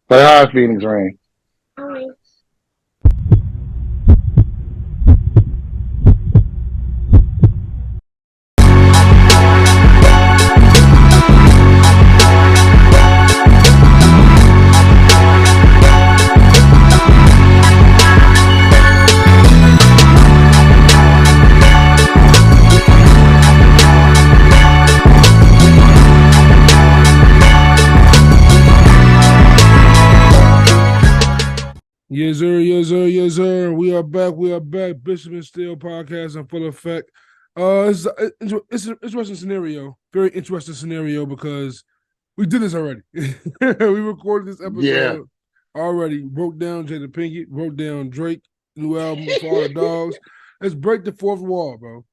Say hi, Phoenix Rain. Yes, sir. Yes, sir. Yes, sir. We are back. We are back. Bishop and Steel podcast in full effect. It's an interesting scenario. Very interesting scenario because we did this already. We recorded this Yeah. episode already. Broke down Jada Pinkett. Broke down Drake new album for all the dogs. Let's break the fourth wall, bro.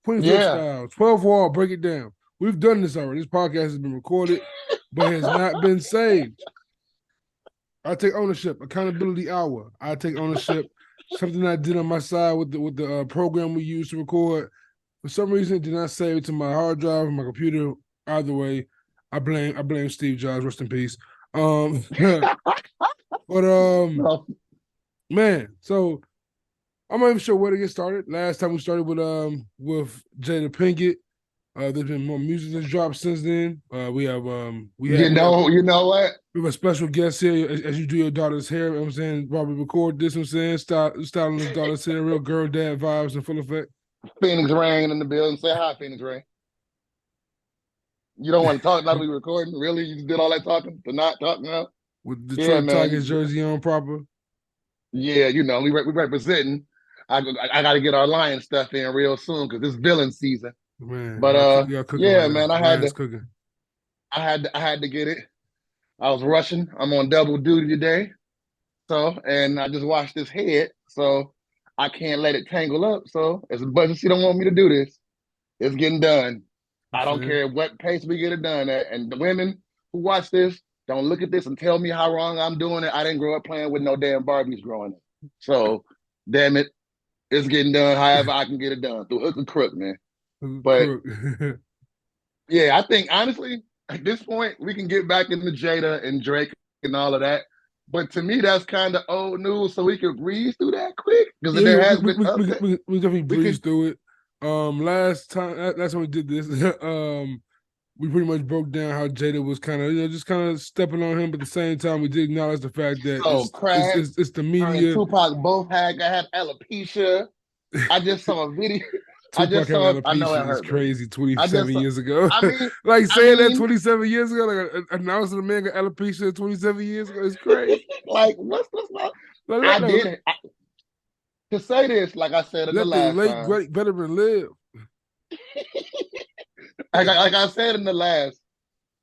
Queensville Yeah. style. 12 wall. Break it down. We've done this already. This podcast has been recorded, but has not been saved. I take ownership. Accountability hour. I take ownership. Something I did on my side with the program we used to record. For some reason, it did not save it to my hard drive or my computer. Either way, I blame Steve Jobs. Rest in peace. But No. man. So I'm not even sure where to get started. Last time we started with Jada Pinkett. There's been more music that's dropped since then. We have You know what? we have a special guest here as you do your daughter's hair. You know what I'm saying, while we record this, you know what I'm saying, styling his daughter's hair, real girl dad vibes in full effect. Phoenix Rain in the building. Say hi, Phoenix Rain. You don't want to talk now that we recording? Really? You just did all that talking to not talk now? With Yeah, Detroit man. Tigers jersey on proper. Yeah, we representing. I got to get our Lion stuff in real soon because it's villain season. Man, But y'all cooking yeah, right now. man. Lions cooking. I had to get it. I was rushing. I'm on double duty today. So, and I just washed this head. So I can't let it tangle up. So as much as she don't want me to do this, it's getting done. I'm I don't saying. care what pace we get it done at. And the women who watch this, don't look at this and tell me how wrong I'm doing it. I didn't grow up playing with no damn Barbies growing up. So, damn it, it's getting done however I can get it done through hook and crook, man. But Crook. yeah, I think honestly, at this point, we can get back into Jada and Drake and all of that. But to me, that's kind of old news, so we could breeze through that quick because Yeah, there we, has we, been we, we, update. we, we definitely We could, breezed through it. Last time we did this, we pretty much broke down how Jada was kind of, just kind of stepping on him, but at the same time, we did acknowledge the fact that so Craig, it's the her and media. Tupac both had alopecia. I just saw a video. I Tupac just having saw. I know alopecia it is hurt, baby. crazy. I just 27 saw. years ago, I mean, like I saying that mean, 27 years ago, like announcing a man got alopecia 27 years ago is crazy. like what's my? Like, I no, did it. To say this, like I said in the let the last late time, great veteran live. like I said in the last,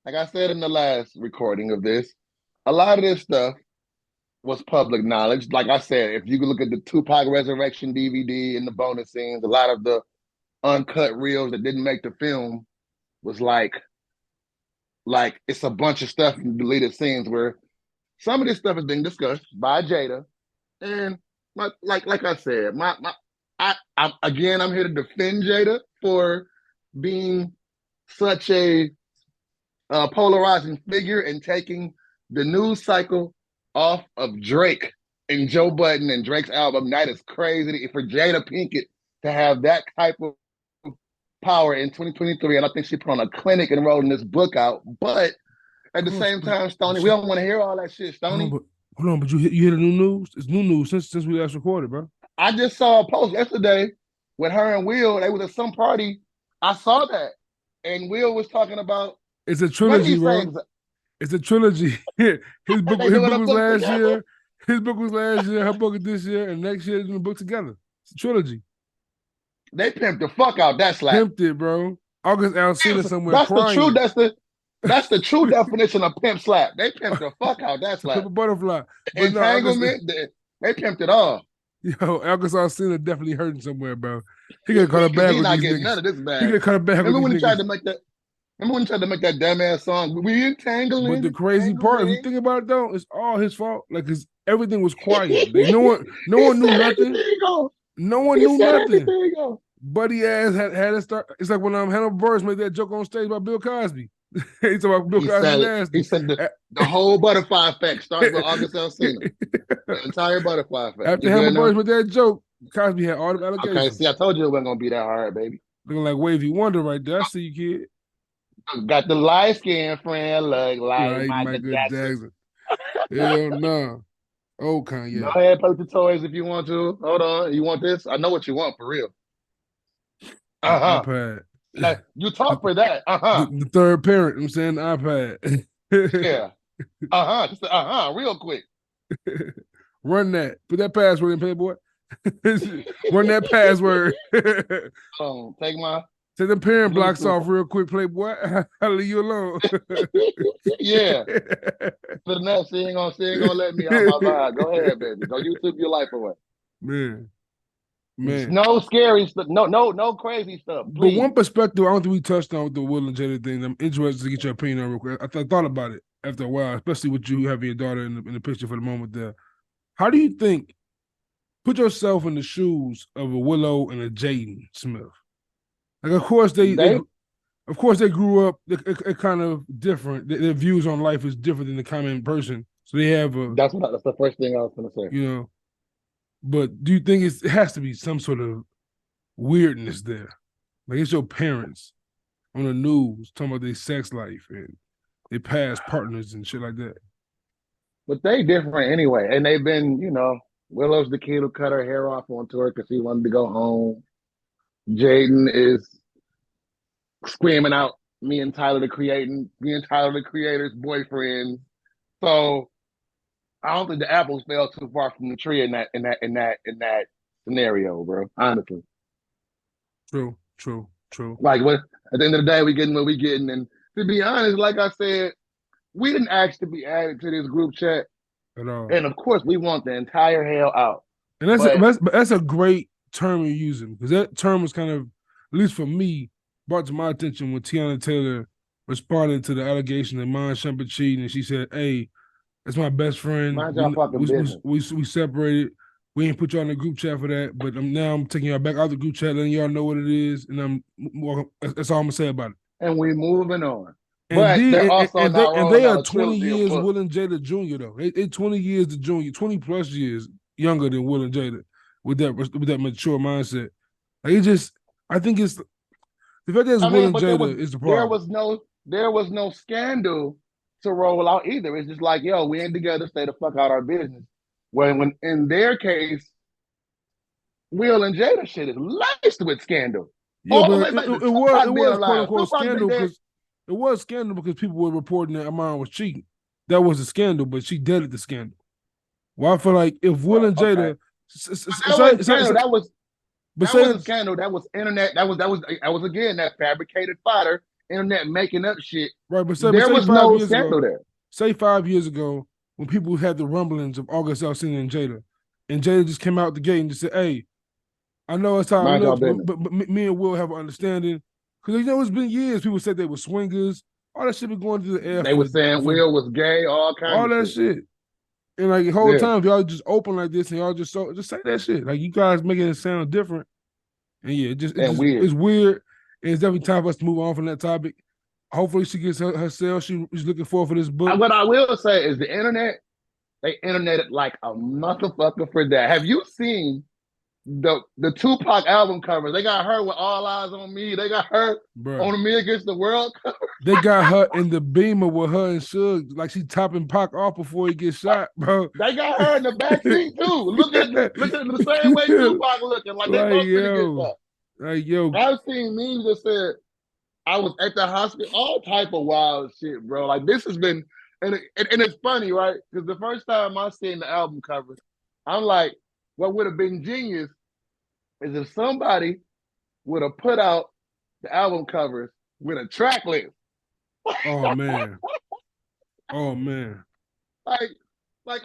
like I said in the last recording of this, a lot of this stuff was public knowledge. Like I said, if you look at the Tupac Resurrection DVD and the bonus scenes, a lot of the uncut reels that didn't make the film was like it's a bunch of stuff in deleted scenes where some of this stuff is being discussed by Jada. And like I said, I'm here to defend Jada for being such a polarizing figure and taking the news cycle off of Drake and Joe Budden and Drake's album. That is crazy for Jada Pinkett to have that type of power in 2023. And I think she put on a clinic and rolling this book out. But Of at the course, same but time, Stoney, we she, don't want to hear all that shit, hold on, Stoney. but you hear the new news? It's new news since we last recorded, bro. I just saw a post yesterday with her and Will. They was at some party. I saw that. And Will was talking about It's a what did he trilogy, say? bro. It's a trilogy. his book They his doing book a was book last together? year. His book was last year. Her book is this year, and next year they're doing a book together. It's a trilogy. They pimped the fuck out that slap. Pimped it, bro. August Alsina somewhere That's the true. crying. That's the true definition of pimp slap. They pimped the fuck out that To pimp slap. a butterfly. But no, August Entanglement. They pimped it all. yo, August Alsina definitely hurting somewhere, bro. He gonna cut a Because bag he with not these getting niggas. none of this He back. gonna cut a bag with Remember these when he tried niggas. to make that? Remember when he tried to make that dumbass song? We But entangling, the crazy part, if you entangling. think about it though, it's all his fault. Like, cause everything was quiet. Like, no He one knew said nothing. everything go. No one He knew said nothing. everything go. Buddy ass had to start. It's like when Hannibal Buress made that joke on stage about Bill Cosby. He talking about Bill He Cosby said he nasty. said the whole butterfly effect starts with August Alsina. The entire butterfly effect. After You good Hammer now? with that joke, Cosby had all the Okay, see, I allegations. told you it wasn't gonna be that hard, baby. Looking like Wavy Wonder right there. I see you, kid. Got the light skin friend look like Like Michael Michael Jackson. Jackson. Hell no. Oh, Go Kanye. ahead, play with the toys if you want to. Hold on. You want this? I know what you want for real. Uh-huh. iPad. You talk for that. The, Uh-huh. the third parent, I'm saying the iPad. Yeah. Uh-huh. Just uh-huh, real quick. Run that. Put that password in, Playboy. Run that password. Take my Take the parent blocks Bluetooth. off real quick, Playboy. I'll leave you alone. Yeah. For the next, she ain't gonna let me out my vibe. Go ahead, baby. Go YouTube your life away. Man. It's Man. no scary stuff. No crazy stuff. But Please. one perspective I don't think we touched on with the Will and Jada thing. I'm interested to get your opinion on real quick. I thought about it after a while, especially with you having your daughter in the picture for the moment there. How do you think, put yourself in the shoes of a Willow and a Jaden Smith? Like, of course they grew up. It kind of different. Their views on life is different than the common person. So they have that's the first thing I was gonna say. you know. But do you think it has to be some sort of weirdness there? Like it's your parents on the news talking about their sex life and their past partners and shit like that. But they different anyway. And they've been, Willow's the kid who cut her hair off on tour because he wanted to go home. Jaden is screaming out, me and Tyler the creator's boyfriend. So I don't think the apples fell too far from the tree in that scenario, bro. Honestly. True. Like what at the end of the day, we getting what we getting. And to be honest, like I said, we didn't ask to be added to this group chat. At all. And of course, we want the entire hell out. And that's a great term you're using because that term was kind of, at least for me, brought to my attention when Tiana Taylor responded to the allegation that Mon Shumpert cheating, and she said, "Hey, that's my best friend. Mind y'all fucking business. We separated. We ain't put y'all in the group chat for that, but now I'm taking y'all back out the group chat, letting y'all know what it is, and that's all I'm gonna say about it. And we moving on. And but they're also they are 20 trilogy years Will and Jada Jr. though. They 20 years the junior, 20 plus years younger than Will and Jada with that mature mindset. Like I think it's the fact that it's Will and Jada is the problem. There was no scandal to roll out either. It's just like, yo, we ain't together, stay the fuck out our business. When in their case, Will and Jada shit is laced with scandal. Yeah, but it was quote unquote scandal because it was scandal because people were reporting that Amon was cheating. That was a scandal, but she deaded the scandal. Well, I feel like if Will and Jada, that was a scandal. That was internet. That was again that fabricated fodder. Internet making up shit. Right, but there was no scandal there. Say 5 years ago when people had the rumblings of August Alsina and Jada just came out the gate and just said, "Hey, I know it's how it looks, but me and Will have an understanding." Because it's been years. People said they were swingers. All that shit been going through the air. They were saying Will was gay, all that shit. And like the whole time, y'all just open like this and y'all just say that shit. Like you guys making it sound different. And yeah, weird. It's weird. And it's definitely time for us to move on from that topic. Hopefully she gets her sales. She's looking forward for this book. What I will say is the internet, they interneted like a motherfucker for that. Have you seen the Tupac album covers? They got her with All Eyes on Me. They got her on Me Against the World cover. They got her in the Beamer with her and Suge, like she topping Pac off before he gets shot, bro. They got her in the backseat too. Look at the same way Tupac looking. Like they both pretty good stuff. Like yo, I've seen memes that said I was at the hospital, all type of wild shit, bro. Like this has been, and it's funny, right? Because the first time I seen the album cover, I'm like, what would have been genius is if somebody would have put out the album covers with a track list. Oh man. Like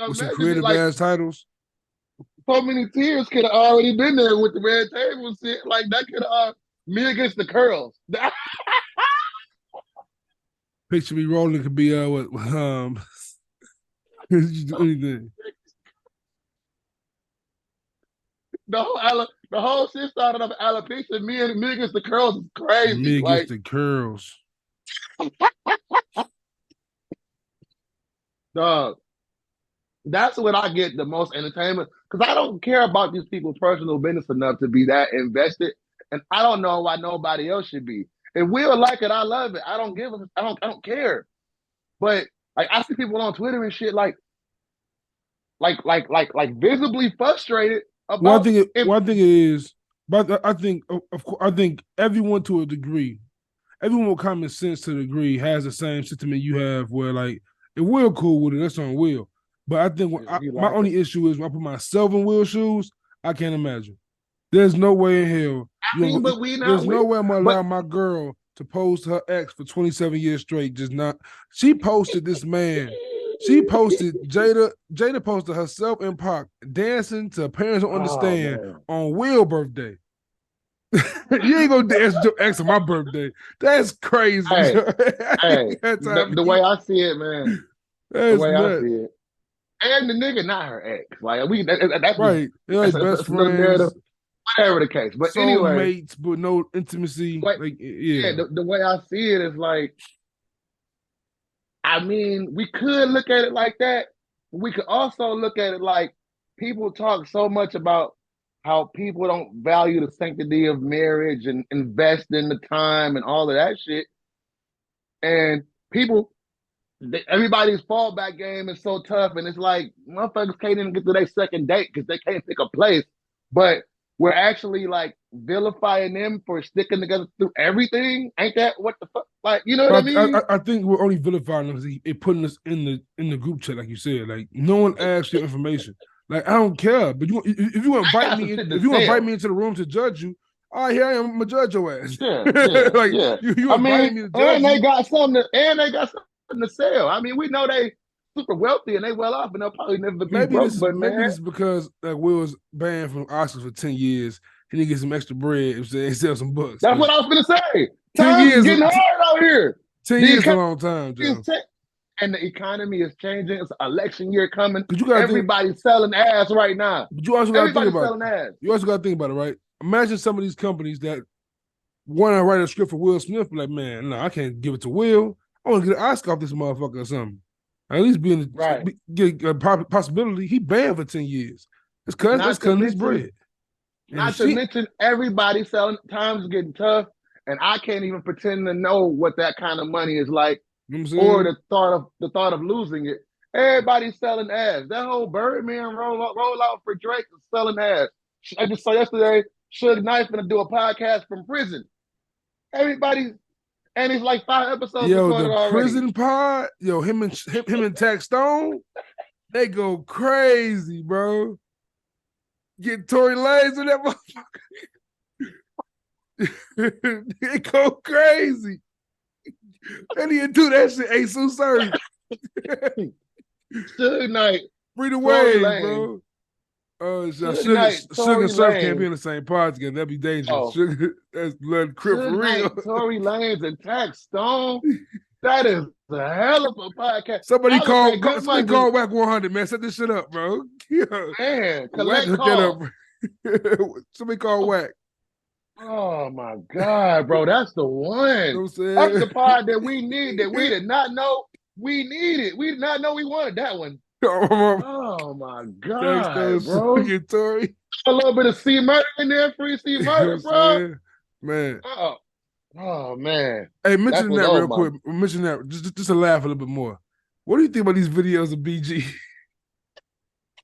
with some creative ass titles. So many tears could have already been there with the red table shit. Like that could have Me Against the Curls. Picture Me Rolling could be anything. The whole shit started off alopecia. Me Against the Curls is crazy. Me Against the Curls. Dog. That's what I get the most entertainment because I don't care about these people's personal business enough to be that invested, and I don't know why nobody else should be. If Will like it, I love it. I don't give a, I don't care. But like I see people on Twitter and shit like visibly frustrated One about thing, if one thing is, but I think, of course, I think everyone to a degree, everyone with common sense to a degree has the same sentiment you have. Where like, if Will cool with it, that's on Will. But I think he my like it. only issue is when I put myself in Will's shoes, I can't imagine. There's no way in hell I mean, but we there's not no we way I'm gonna but allow my girl to post her ex for 27 years straight. Just not. She posted this man. She posted Jada posted herself in park dancing to Parents Don't oh Understand man. on Will's birthday. You ain't gonna dance your ex on my birthday. That's crazy. Hey, I hey, ain't got time the to way eat. I see it, man, the That's way I see nuts. it. And the nigga not her ex. Like that's just Right. They're like best that's another narrative, friends, whatever the case. But anyway, soulmates, but no intimacy. like Like, yeah, yeah. the way I see it is like, I mean, we could look at it like that. We could also look at it like people talk so much about how people don't value the sanctity of marriage and invest in the time and all of that shit. And people, everybody's fallback game is so tough, and it's like motherfuckers can't even get to their second date because they can't pick a place. But we're actually like vilifying them for sticking together through everything. Ain't that what the fuck? Like, you know what I But mean? I think we're only vilifying us. It putting us in the group chat, like you said. Like no one asks your information. Like I don't care, but if you I invite got me, some shit to if you invite sell. me into the room to judge you, all right, here I am. I'm gonna judge your ass. Yeah, yeah, Like yeah. you I invited mean, me to judge and you. they got something to sell. I mean, we know they super wealthy and they well off, and they'll probably never be broke. But Maybe man, this is because like Will was banned from Oscars for 10 years. He need to get some extra bread. I'm saying sell some books that's what because I was gonna say. 10 Times is years, getting hard out here. 10 years is a The long time, is Joe. and the economy is changing. It's election year coming. Because you gotta think. Everybody's selling ass right now. But you also got to think Everybody's about. selling ass. You also got to think about it, right? Imagine some of these companies that want to write a script for Will Smith. Like, man, no, I can't give it to Will. I want to get an Oscar off this motherfucker or something. At least Right. get a possibility. He banned for 10 years. It's Not to cutting his mention, bread. And not to she, mention, everybody selling. Times getting tough, and I can't even pretend to know what that kind of money is like, you know what I'm or saying? the thought of losing it. Everybody's selling ass. That whole Birdman roll out for Drake is selling ass. I just saw yesterday Suge Knight gonna do a podcast from prison. Everybody, and it's like 5 episodes Yo, the recorded already. prison pod, yo, him and Tax Stone, they go crazy, bro. Get Tory Lanez in that motherfucker. They go crazy. They need to do that shit. Hey, Sue Surf. Suge Knight, Free the Tory wave, Lanez. bro. Suge Knight, Sugar Tory and Surf can't be Lanez. in the same pod together. That'd be dangerous. Oh, Sugar, that's blood crip for Suge real. Knight, Tory Lanez, and Tax Stone. That is a hell of a podcast. Somebody I would pay call good somebody money, call Whack 100, man. Set this shit up, bro. Yeah. man. Whack Collect hook that up. calls. Somebody call Whack. Oh my God, bro, that's the You know one. what I'm That's saying? the pod that we need. That we did not know we needed. We did not know we wanted that one. Oh my Thanks, God, those bro. get Tory. A little bit of C murder in there, free C You know what murder, I'm bro. saying? Man. Oh, oh man, Hey, that's mention what. that Oh real my. quick. Mention that just to laugh a little bit more. What do you think about these videos of BG?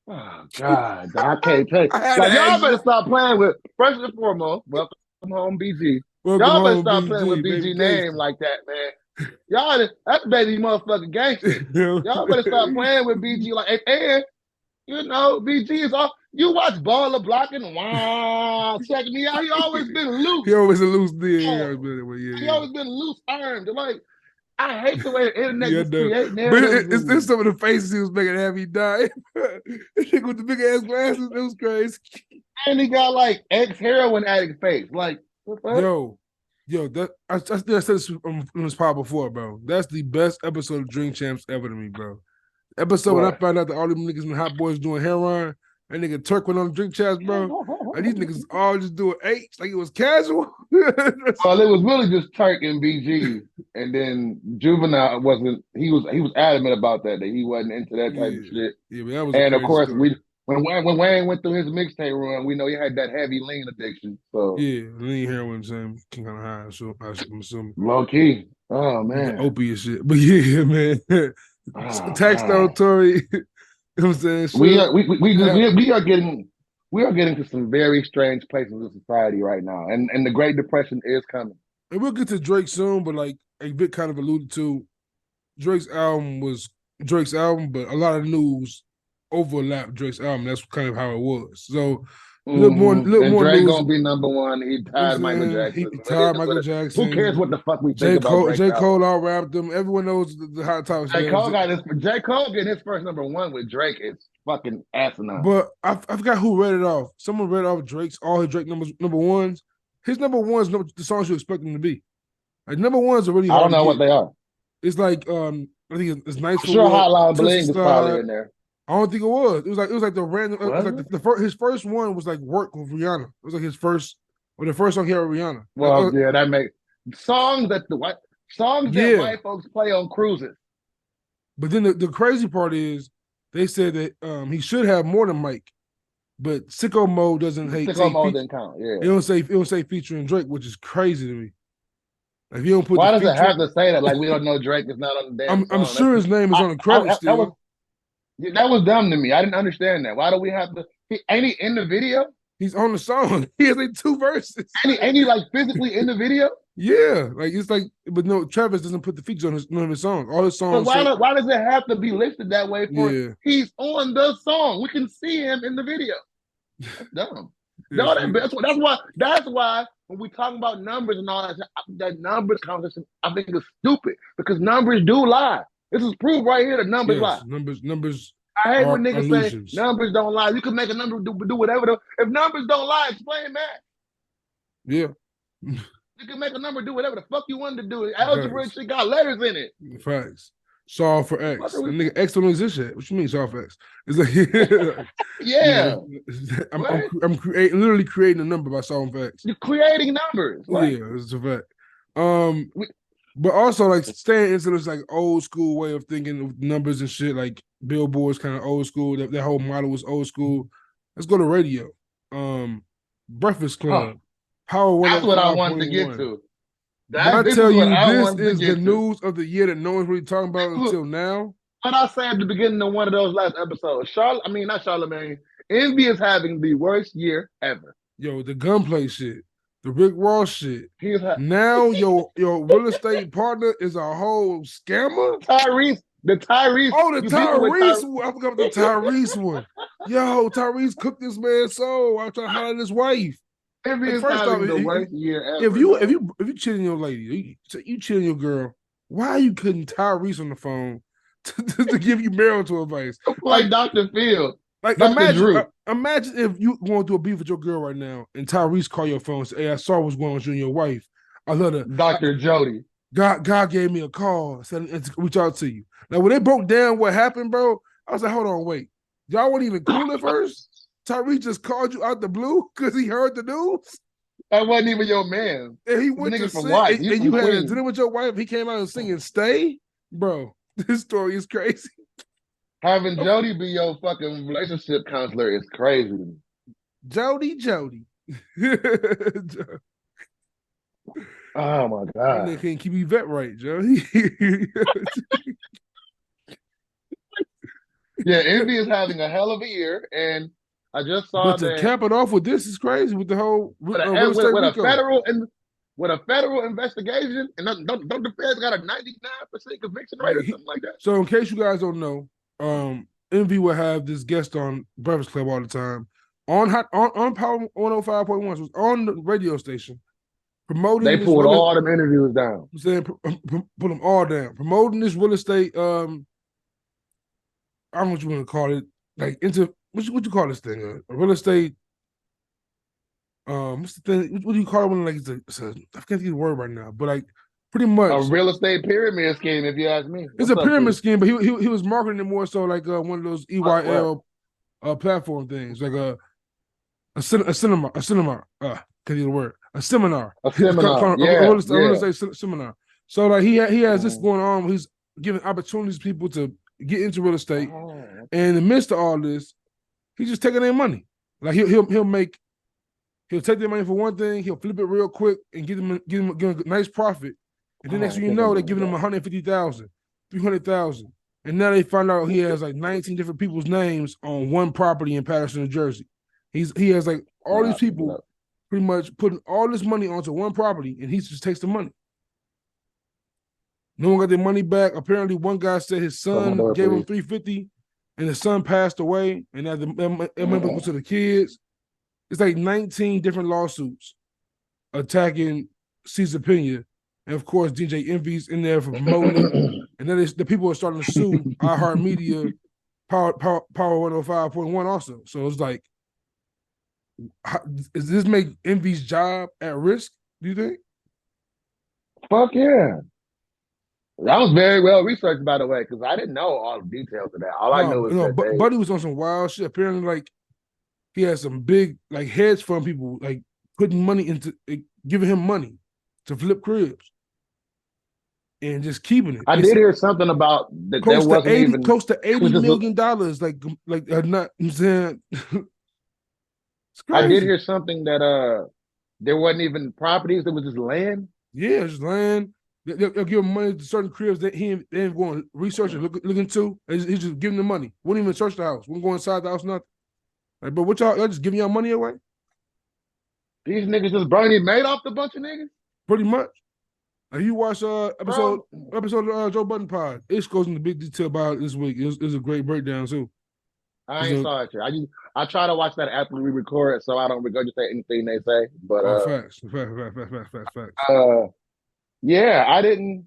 Oh God, I can't take. I had to Like y'all ask better you. stop playing with. First and foremost, welcome home, BG. Welcome Y'all better home, stop playing with BG, baby BG name gangster. like that, man. Y'all, that's baby motherfucking gangster. Y'all better stop playing with BG like and you know BG is all. You watch baller blocking, wow, check me out. He always been loose. He always a loose deal. He always Oh, been that way. he Yeah, always been loose armed. Like I hate the way the internet yeah. just No. create But narratives it's and some of the faces he was making have me die. Nigga with the big ass glasses, it was crazy. he got like ex heroin addict face. Like what the fuck? Yo, that I think I said this on this pod before, bro. That's the best episode of Drink Champs ever to me, bro. Episode when I What? found out that all them niggas and hot boys doing heroin, that nigga Turk went on Drink Champs, bro. Like these niggas all just doing H like it was casual. Well, it was really just Turk and BG, and then Juvenile wasn't. He was adamant about that he wasn't into that type of shit. Yeah, but that was a And of crazy course, story. when Wayne went through his mixtape run, we know he had that heavy lean addiction. So Yeah, lean heroin, same kind of high. So I'm assuming low key. Oh the man. opiate shit. But yeah, man. Oh Tax god. Tory. You know what I'm saying? We Should are we just have, we are getting to some very strange places in society right now, and the Great Depression is coming. and we'll get to Drake soon, but like a bit kind of alluded to, Drake's album was Drake's album, but a lot of news overlapped Drake's album. That's kind of how it was. So a little And more Drake news. gonna be number one. He You know what tied I'm Michael saying? Jackson. He tied Michael Who cares Jackson. what the fuck we think about Drake's J. album? Cole out rapped them. Everyone knows the hot topics there. J. Cole getting his first number one with Drake is fucking asinine. But I forgot who read it off. Someone read off all his Drake number ones. His number ones, the songs you expect them to be. Like number ones are really I hard don't know to what get. they are. It's like I think it's nice I'm for sure what Hotline Twisted Bling is probably Side. in there. I don't think it was. It was like the random. It was Was like it? his first one was like work with Rihanna. It was like his first or the first song he had with Rihanna. Well, yeah, that makes songs that Yeah. white folks play on cruises. But then the crazy part is they said that he should have more than Mike, but Sicko Mode doesn't Sicko Mode didn't count. Yeah. it don't say featuring Drake, which is crazy to me. Like if you don't put Why the does it feature, have to say that? Like we don't know Drake is not on the damn I'm song. sure his name is on the credit still. That was dumb to me. I didn't understand that. Why do we have to? Ain't he in the video? He's on the song. He has like 2 verses. Ain't he like physically in the video? Yeah, like it's like, but no, Travis doesn't put the features on none of his songs. All his songs. So why does it have to be listed that way? Yeah, He's on the song. We can see him in the video. That's dumb. No, that's why when we talk about numbers and all that numbers conversation, I think is stupid because numbers do lie. This is proof right here that numbers lie. Numbers. I hate when niggas illusions. say numbers don't lie. You can make a number do whatever. If numbers don't lie, explain that. Yeah. You can make a number do whatever the fuck you want to do. Algebra shit got letters in it. Facts. Solve for X. The nigga X don't exist yet. What you mean solve for X? It's like yeah. I'm literally creating a number by solving for X. You're creating numbers. Yeah, it's a fact. But also like staying into this like old school way of thinking of numbers and shit, like Billboard's kind of old school. That whole model was old school. Let's go to radio. Breakfast Club. Power 105.1. That's what I wanted to get to. I tell you, this is the news of the year that no one's really talking about until now. What I said at the beginning of one of those last episodes, not Charlamagne. Envy is having the worst year ever. Yo, the gunplay shit, the Rick Ross shit. Now your real estate partner is a whole scammer. Tyrese. Oh, the Tyrese. I forgot the Tyrese one. Yo, Tyrese cooked this man's soul. I'm trying to holler at his wife. Like, first off, the worst year ever. If you cheating your lady, you cheating your girl, why you couldn't Tyrese on the phone to give you marital advice? Like Dr. Phil. Like imagine if you going through a beef with your girl right now and Tyrese call your phone and say, "Hey, I saw what's going on with you and your wife. I love her." Dr. Jody. God gave me a call, said to reach out to you. Now when they broke down what happened, bro, I was like, hold on, wait. Y'all weren't even cool at first? Tyrese just called you out the blue because he heard the news? That wasn't even your man. And he went to sing, and you had a dinner with your wife. He came out and singing "Stay," bro. This story is crazy. Having Jody be your fucking relationship counselor is crazy to me. Jody. Oh my god! They can't keep you vet right, Jody. Yeah, Envy is having a hell of a year, and I just saw but to cap it off with this is crazy with the whole with a federal investigation, and don't the feds got a 99% conviction rate or something like that? So in case you guys don't know, Envy will have this guest on Breakfast Club all the time on Power 105.1, so it's on the radio station promoting. They pulled all them interviews down. I'm saying put them all down, promoting this real estate. I don't know what you want to call it, like what you call this thing? A real estate. What's the thing? What do you call it when like it's I can't think of the word right now, but like pretty much a real estate pyramid scheme, if you ask me. It's a pyramid scheme, but he was marketing it more so like one of those EYL platform things, like a cinema. Can't use the word. A seminar. A It's seminar. called Yeah, a real yeah. estate seminar. So like he has this Mhm. going on. He's giving opportunities to people to get into real estate. Oh, And in the midst of all this, he's just taking their money. Like he'll take their money for one thing, he'll flip it real quick and give them a nice profit. And then I next don't thing you think I'm know, they're doing giving him that. 150,000, 300,000. And now they find out he has like 19 different people's names on one property in Patterson, New Jersey. He has like all these Nah, people pretty much putting all this money onto one property, and he just takes the money. No one got their money back. Apparently, one guy said his close my son door, gave him please. 350, and his son passed away, and now the money goes to the kids. It's like 19 different lawsuits attacking Caesar Pena. And of course, DJ Envy's in there for promoting it. And then the people are starting to sue iHeartMedia, Power 105.1 also. So it's like, does this make Envy's job at risk, do you think? Fuck yeah. That was very well researched, by the way, because I didn't know all the details of that. All I No, knew was no, that they. Buddy was on some wild shit. Apparently, like, he had some big, like, hedge fund people, like, putting money into, giving him money to flip cribs and just keeping it. I It's did hear something about that there wasn't even. close to It was 80 just. million dollars. Like not I'm saying it's I did crazy. hear something that there wasn't even properties. There was just land. Yeah, just land. They'll give him money to certain cribs that they ain't going to research and look into. He's just giving them money. Wouldn't even search the house. Wouldn't go inside the house, nothing. Like, but what y'all just giving y'all money away? These niggas just Bernie made off the bunch of niggas, Pretty much. Like, you watch episode bro. episode of Joe Budden pod. It goes into big detail about it this week. It was a great breakdown too. I ain't saw it yet. I try to watch that after we record it so I don't regurgitate anything they say. But Facts. yeah, I didn't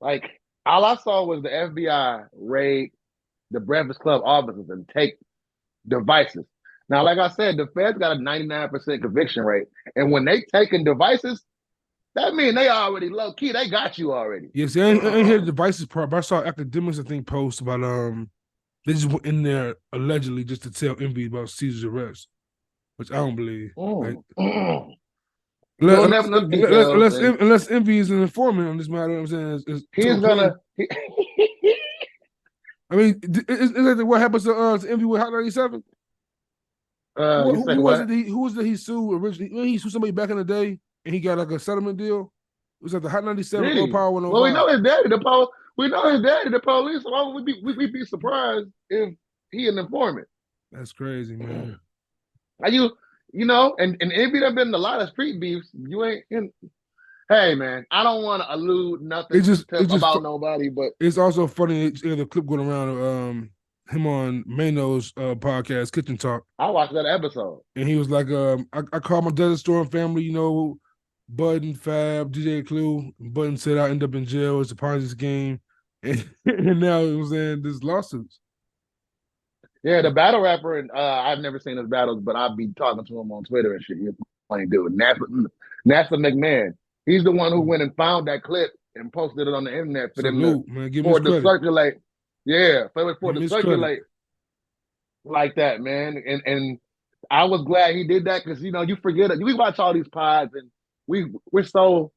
like all I saw was the FBI raid the Breakfast Club offices and take devices. Now, like I said, the Feds got a 99% conviction rate. And when they taking devices, that means they already low key. They got you already. Yeah, see, I ain't hear the devices part, but I saw academics, I think, post about they just went in there allegedly just to tell Envy about Caesar's arrest, which I don't believe. Like, You'll never know the details. unless Envy is an informant on this matter, I'm saying is He's gonna. I mean, is that what happens to Envy with Hot 97? You say what? Who was it he sued originally? He sued somebody back in the day, and he got like a settlement deal. It was like the Hot 97 or Power 105. Well, we know his daddy, the police. We know his daddy, the police. So why would we be surprised if he an informant? That's crazy, man. Are you know, and Envy done been in a lot of street beefs. You ain't in. Hey, man, I don't want to allude nothing about nobody, but it's also funny. The clip going around him on Mano's podcast, Kitchen Talk. I watched that episode, and he was like, I called my Desert Storm family, you know, Bud and Fab, DJ Clue. Bud said I end up in jail. It's a Ponzi's game, and now it was in this lawsuits. Yeah, the battle rapper, and I've never seen his battles, but I'll be talking to him on Twitter and shit. He's a funny dude. NASA McMahon. He's the one who went and found that clip and posted it on the internet for them to circulate. Yeah, for to circulate like that, man. And I was glad he did that because you know you forget it. We watch all these pods and we're so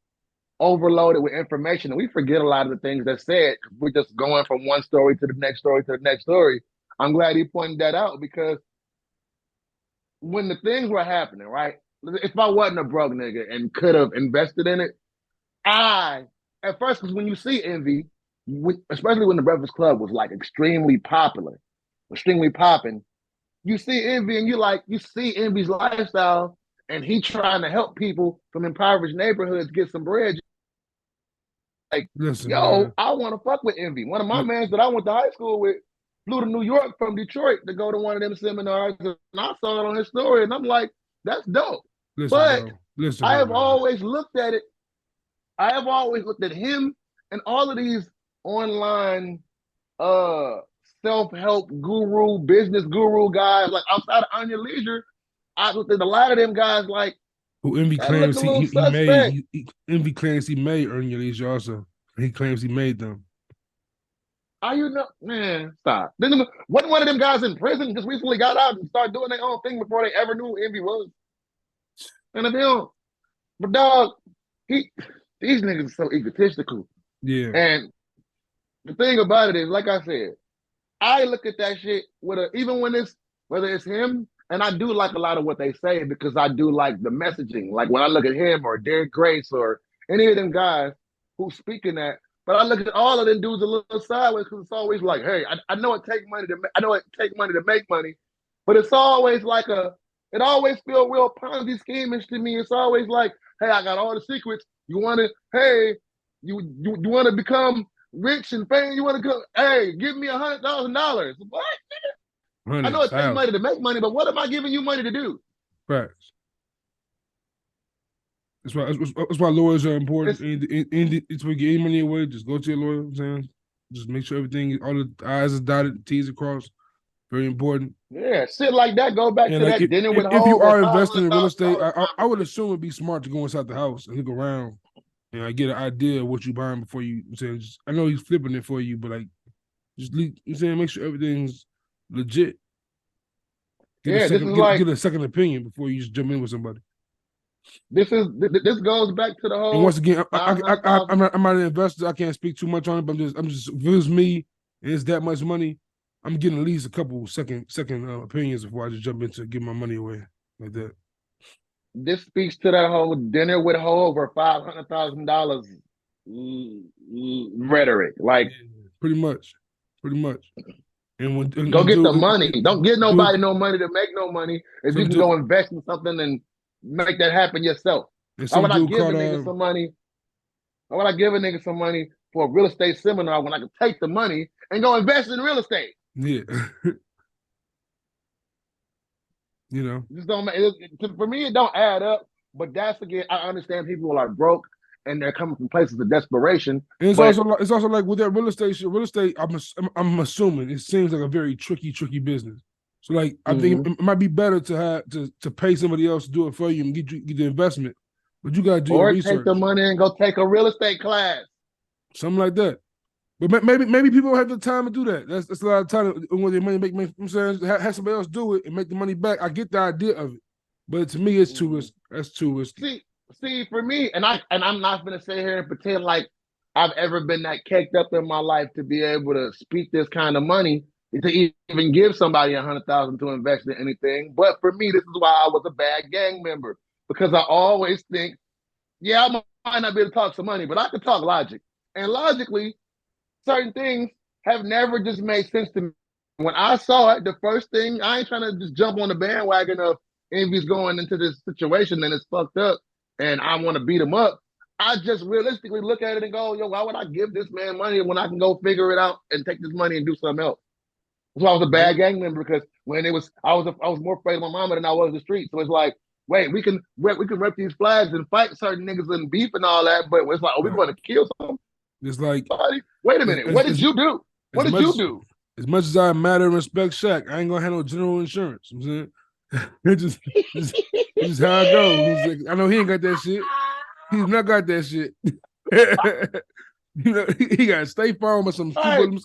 overloaded with information and we forget a lot of the things that's said. We're just going from one story to the next story to the next story. I'm glad he pointed that out because when the things were happening, right? If I wasn't a broke nigga and could have invested in it, at first, because when you see Envy, especially when the Breakfast Club was like extremely popular, extremely popping, you see Envy and you see Envy's lifestyle and he trying to help people from impoverished neighborhoods get some bread. Like, listen, yo, man. I want to fuck with Envy. One of my mans that I went to high school with flew to New York from Detroit to go to one of them seminars, and I saw it on his story, and I'm like, that's dope. But I have always looked at it. I have always looked at him and all of these online self-help guru, business guru guys, like outside of Anya Leisure, I looked at a lot of them guys like who Envy claims he made. Envy claims he made Anya Leisure also. He claims he made them. Are you not, man? Stop. Wasn't one of them guys in prison just recently got out and started doing their own thing before they ever knew who Envy was? And if you don't, but dog, he these niggas are so egotistical. Yeah. And the thing about it is, like I said, I look at that shit with even when it's whether it's him, and I do like a lot of what they say because I do like the messaging. Like when I look at him or Derek Grace or any of them guys who's speaking that, but I look at all of them dudes a little sideways because it's always like, hey, I know it take money to I know it take money to make money, but it's always like it always feels real Ponzi schemish to me. It's always like, hey, I got all the secrets. You want to, hey, you want to become rich and famous? You want to go, hey, give me $100,000. What? I know it takes money to make money, but what am I giving you money to do? Facts. That's why lawyers are important. It's where you get any money away, just go to your lawyer. I'm saying, just make sure everything, all the I's are dotted, T's are crossed. Very important. Yeah, shit like that. Go back to like that dinner with if you are investing in real estate, I would assume it'd be smart to go inside the house and look around and get an idea of what you're buying before you. I know he's flipping it for you, but like, just make sure everything's legit. Get a second opinion before you just jump in with somebody. This goes back to the whole. And once again, I'm not an investor. I can't speak too much on it, but I'm just if it was me and it's that much money, I'm getting at least a couple second opinions before I just jump into give my money away like that. This speaks to that whole dinner with Ho over $500,000 rhetoric. Like pretty much. And go get the money. Don't get nobody no money to make no money. If you can go invest in something and make that happen yourself. Why would I give a nigga some money? Why would I give a nigga some money for a real estate seminar when I can take the money and go invest in real estate? Yeah. You know, just don't. For me, it don't add up. But that's again, I understand people are broke and they're coming from places of desperation. And it's also like with that real estate shit. Real estate, I'm assuming it seems like a very tricky business. So like, I think it might be better to have to pay somebody else to do it for you and get the investment, but you gotta do your research. Or take the money and go take a real estate class, something like that. But maybe people don't have the time to do that. That's a lot of time when their money make. I'm saying have somebody else do it and make the money back. I get the idea of it, but to me, it's too risky. That's too risky. See, for me, and I'm not gonna sit here and pretend like I've ever been that caked up in my life to be able to speak this kind of money to even give somebody $100,000 to invest in anything. But for me, this is why I was a bad gang member, because I always think, yeah, I might not be able to talk some money, but I can talk logic, and logically, certain things have never just made sense to me. When I saw it, the first thing, I ain't trying to just jump on the bandwagon of Envy's going into this situation and it's fucked up and I want to beat him up. I just realistically look at it and go, yo, why would I give this man money when I can go figure it out and take this money and do something else? That's why I was a bad gang member, because when I was more afraid of my mama than I was the street. So it's like, wait, we can rep these flags and fight certain niggas and beef and all that, but it's like, we're going to kill someone. It's like, wait a minute, what did you do? What did you do? As much as I matter and respect Shaq, I ain't gonna handle general insurance. I'm saying, it's just how I go. Like, I know he ain't got that shit. He's not got that shit. You know, he got State Farm or some stupid.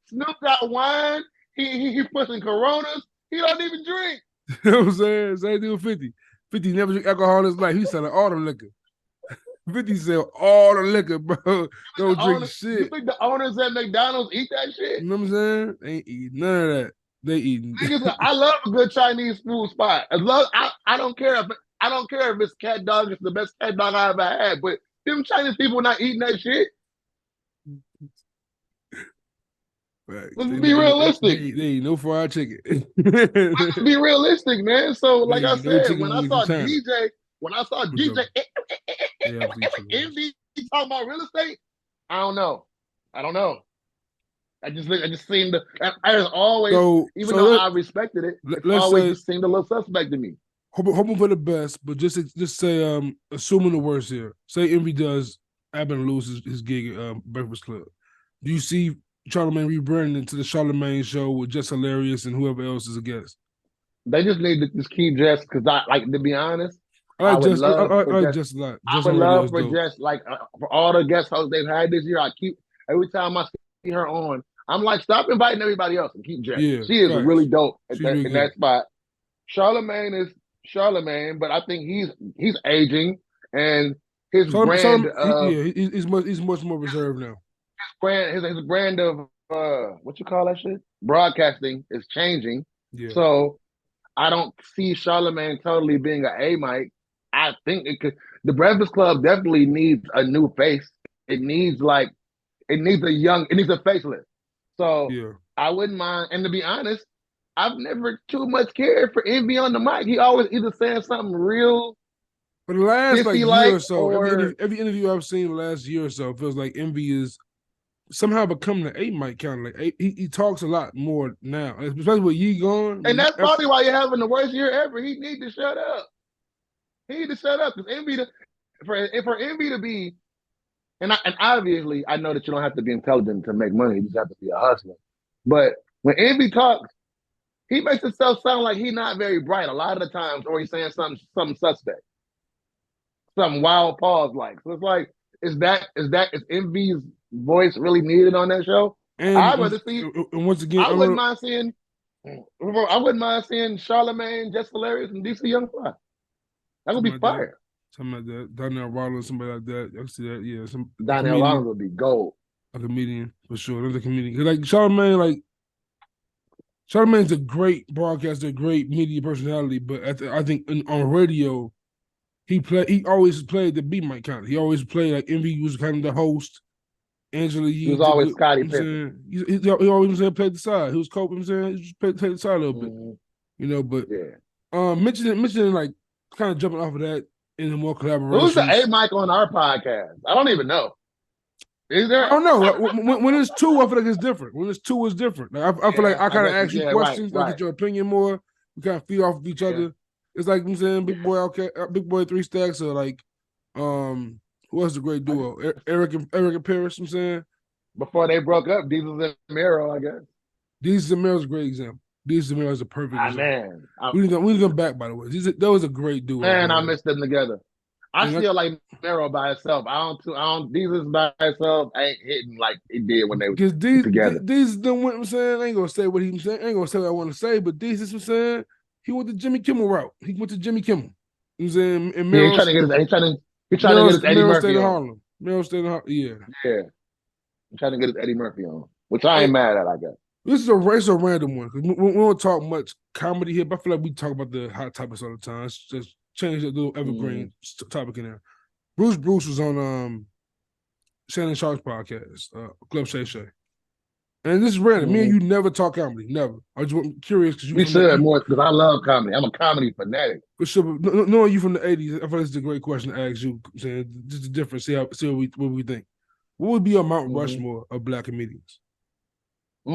Snoop got wine. He pushing Coronas. He don't even drink. You know what I'm saying? Same thing with 50. 50 never drink alcohol in his life. He's selling all the liquor. 50 sell all the liquor, bro. Don't drink shit. You think the owners at McDonald's eat that shit? You know what I'm saying? They ain't eating none of that. They eating. I love a good Chinese food spot. I don't care if it's cat dog. It's the best cat dog I ever had. But them Chinese people not eating that shit. Right. Let's be realistic. They eat no fried chicken. Let's be realistic, man. So, like I said, when I saw DJ, Envy talking about real estate, I don't know. I just seemed to. I just always, though I respected it, it always seemed a little suspect to me. Hoping for the best, but just say, assuming the worst here. Say Envy does happen to lose his gig at Breakfast Club. Do you see Charlamagne rebranding into the Charlamagne Show with Just Hilarious and whoever else is a guest? They just need to just keep Jess, because to be honest, I would love for Jess, like for all the guest hosts they've had this year. Every time I her on, I'm like, stop inviting everybody else and keep Jay. Yeah, She is really facts. dope at She's really in good. that spot. Charlemagne is Charlemagne, but I think he's aging and his brand of He's much more reserved now. his brand of what you call that shit? Broadcasting is changing. Yeah. So I don't see Charlemagne totally being an A Mike. I think it could. The Breakfast Club definitely needs a new face. It needs it needs a facelift. So Yeah. I wouldn't mind. And to be honest, I've never too much cared for Envy on the mic. He always either saying something real For the last like pissy year like or so, or every interview I've seen the last year or so feels like Envy is somehow becoming the 8 mic kind of like he talks a lot more now, especially with Ye gone. and that's probably why you're having the worst year ever. He need to shut up. He need to shut up because for Envy to be and obviously I know that you don't have to be intelligent to make money. You just have to be a hustler. But when Envy talks, he makes himself sound like he's not very bright a lot of the times, or he's saying something suspect, something wild pause like. So it's like, is Envy's voice really needed on that show? I'd rather see. And once again, I wouldn't mind seeing. I wouldn't mind seeing Charlemagne, Just Hilarious, and DC Young Fly. That would be fire. Something like that. Donnell Rollins, somebody like that. I see that. Yeah, Donnell Rollins would be gold. A comedian for sure. Another comedian. Like Charlemagne's a great broadcaster, a great media personality, but I think on radio, he always played the B mic kind of. He always played like Envy was kind of the host. Angela Yee, he was always Scottie Pippen. He always played the side. He was coping. He just played the side a little bit, But mentioning like kind of jumping off of that into more collaborations. Who's the A mic on our podcast? I don't even know. Is there? I don't know. When it's two, I feel like it's different. When it's two, it's different. Like, I feel like I kind of ask you questions, I get your opinion more. We kind of feed off of each other. It's like I'm saying, Big Boy 3 Stacks, or like, who was the great duo? Eric and Paris. I'm saying before they broke up, Diesel and Mero, I guess. Diesel and Mero is a great example. Diesel and Mero is a perfect example. Man, we need them back, by the way. That was a great duo. Man, I miss them together. I still like Mero by itself. I don't. Diesel's by itself ain't hitting like it did when they were together. These done what I'm saying. I ain't gonna say what he's saying. I ain't gonna say what I want to say. But these is what I'm saying. He went the Jimmy Kimmel route. He went to Jimmy Kimmel. You know what I'm saying? And Mero, he's trying to get his Eddie Murphy on. Mero stayed in Harlem. Yeah. I'm trying to get his Eddie Murphy on, which I ain't mad at. I guess. This is a random one because we don't talk much comedy here, but I feel like we talk about the hot topics all the time. It's just change that little evergreen topic in there. Bruce was on Shannon Sharp's podcast, Club Shay Shay. And this is random. Me and you never talk comedy. Never. I just curious because we should more because I love comedy. I'm a comedy fanatic. For sure. Knowing you from the 80s, I feel like it's a great question to ask you. Saying just the difference, see what we think. What would be your Mount Rushmore of Black comedians? I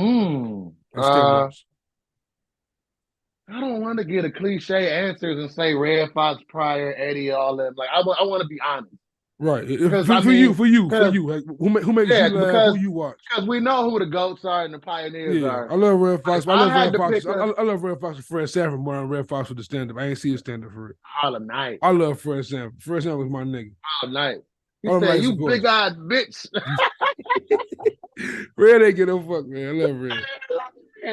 don't want to get a cliche answers and say Red Fox, Pryor, Eddie, all that. Like I want to be honest. Right. For you. Like, who makes you laugh? Who you watch? Because we know who the GOATs are and the pioneers are. I love Red Fox. I love Red Fox and Fred Sanford more than Red Fox with the stand-up. I ain't see a stand-up for it. Harlem Night. I love Fred Sanford. Fred Sanford was my nigga. Harlem Night. He said, you big-eyed bitch. Red ain't get no fuck, man. I love Red.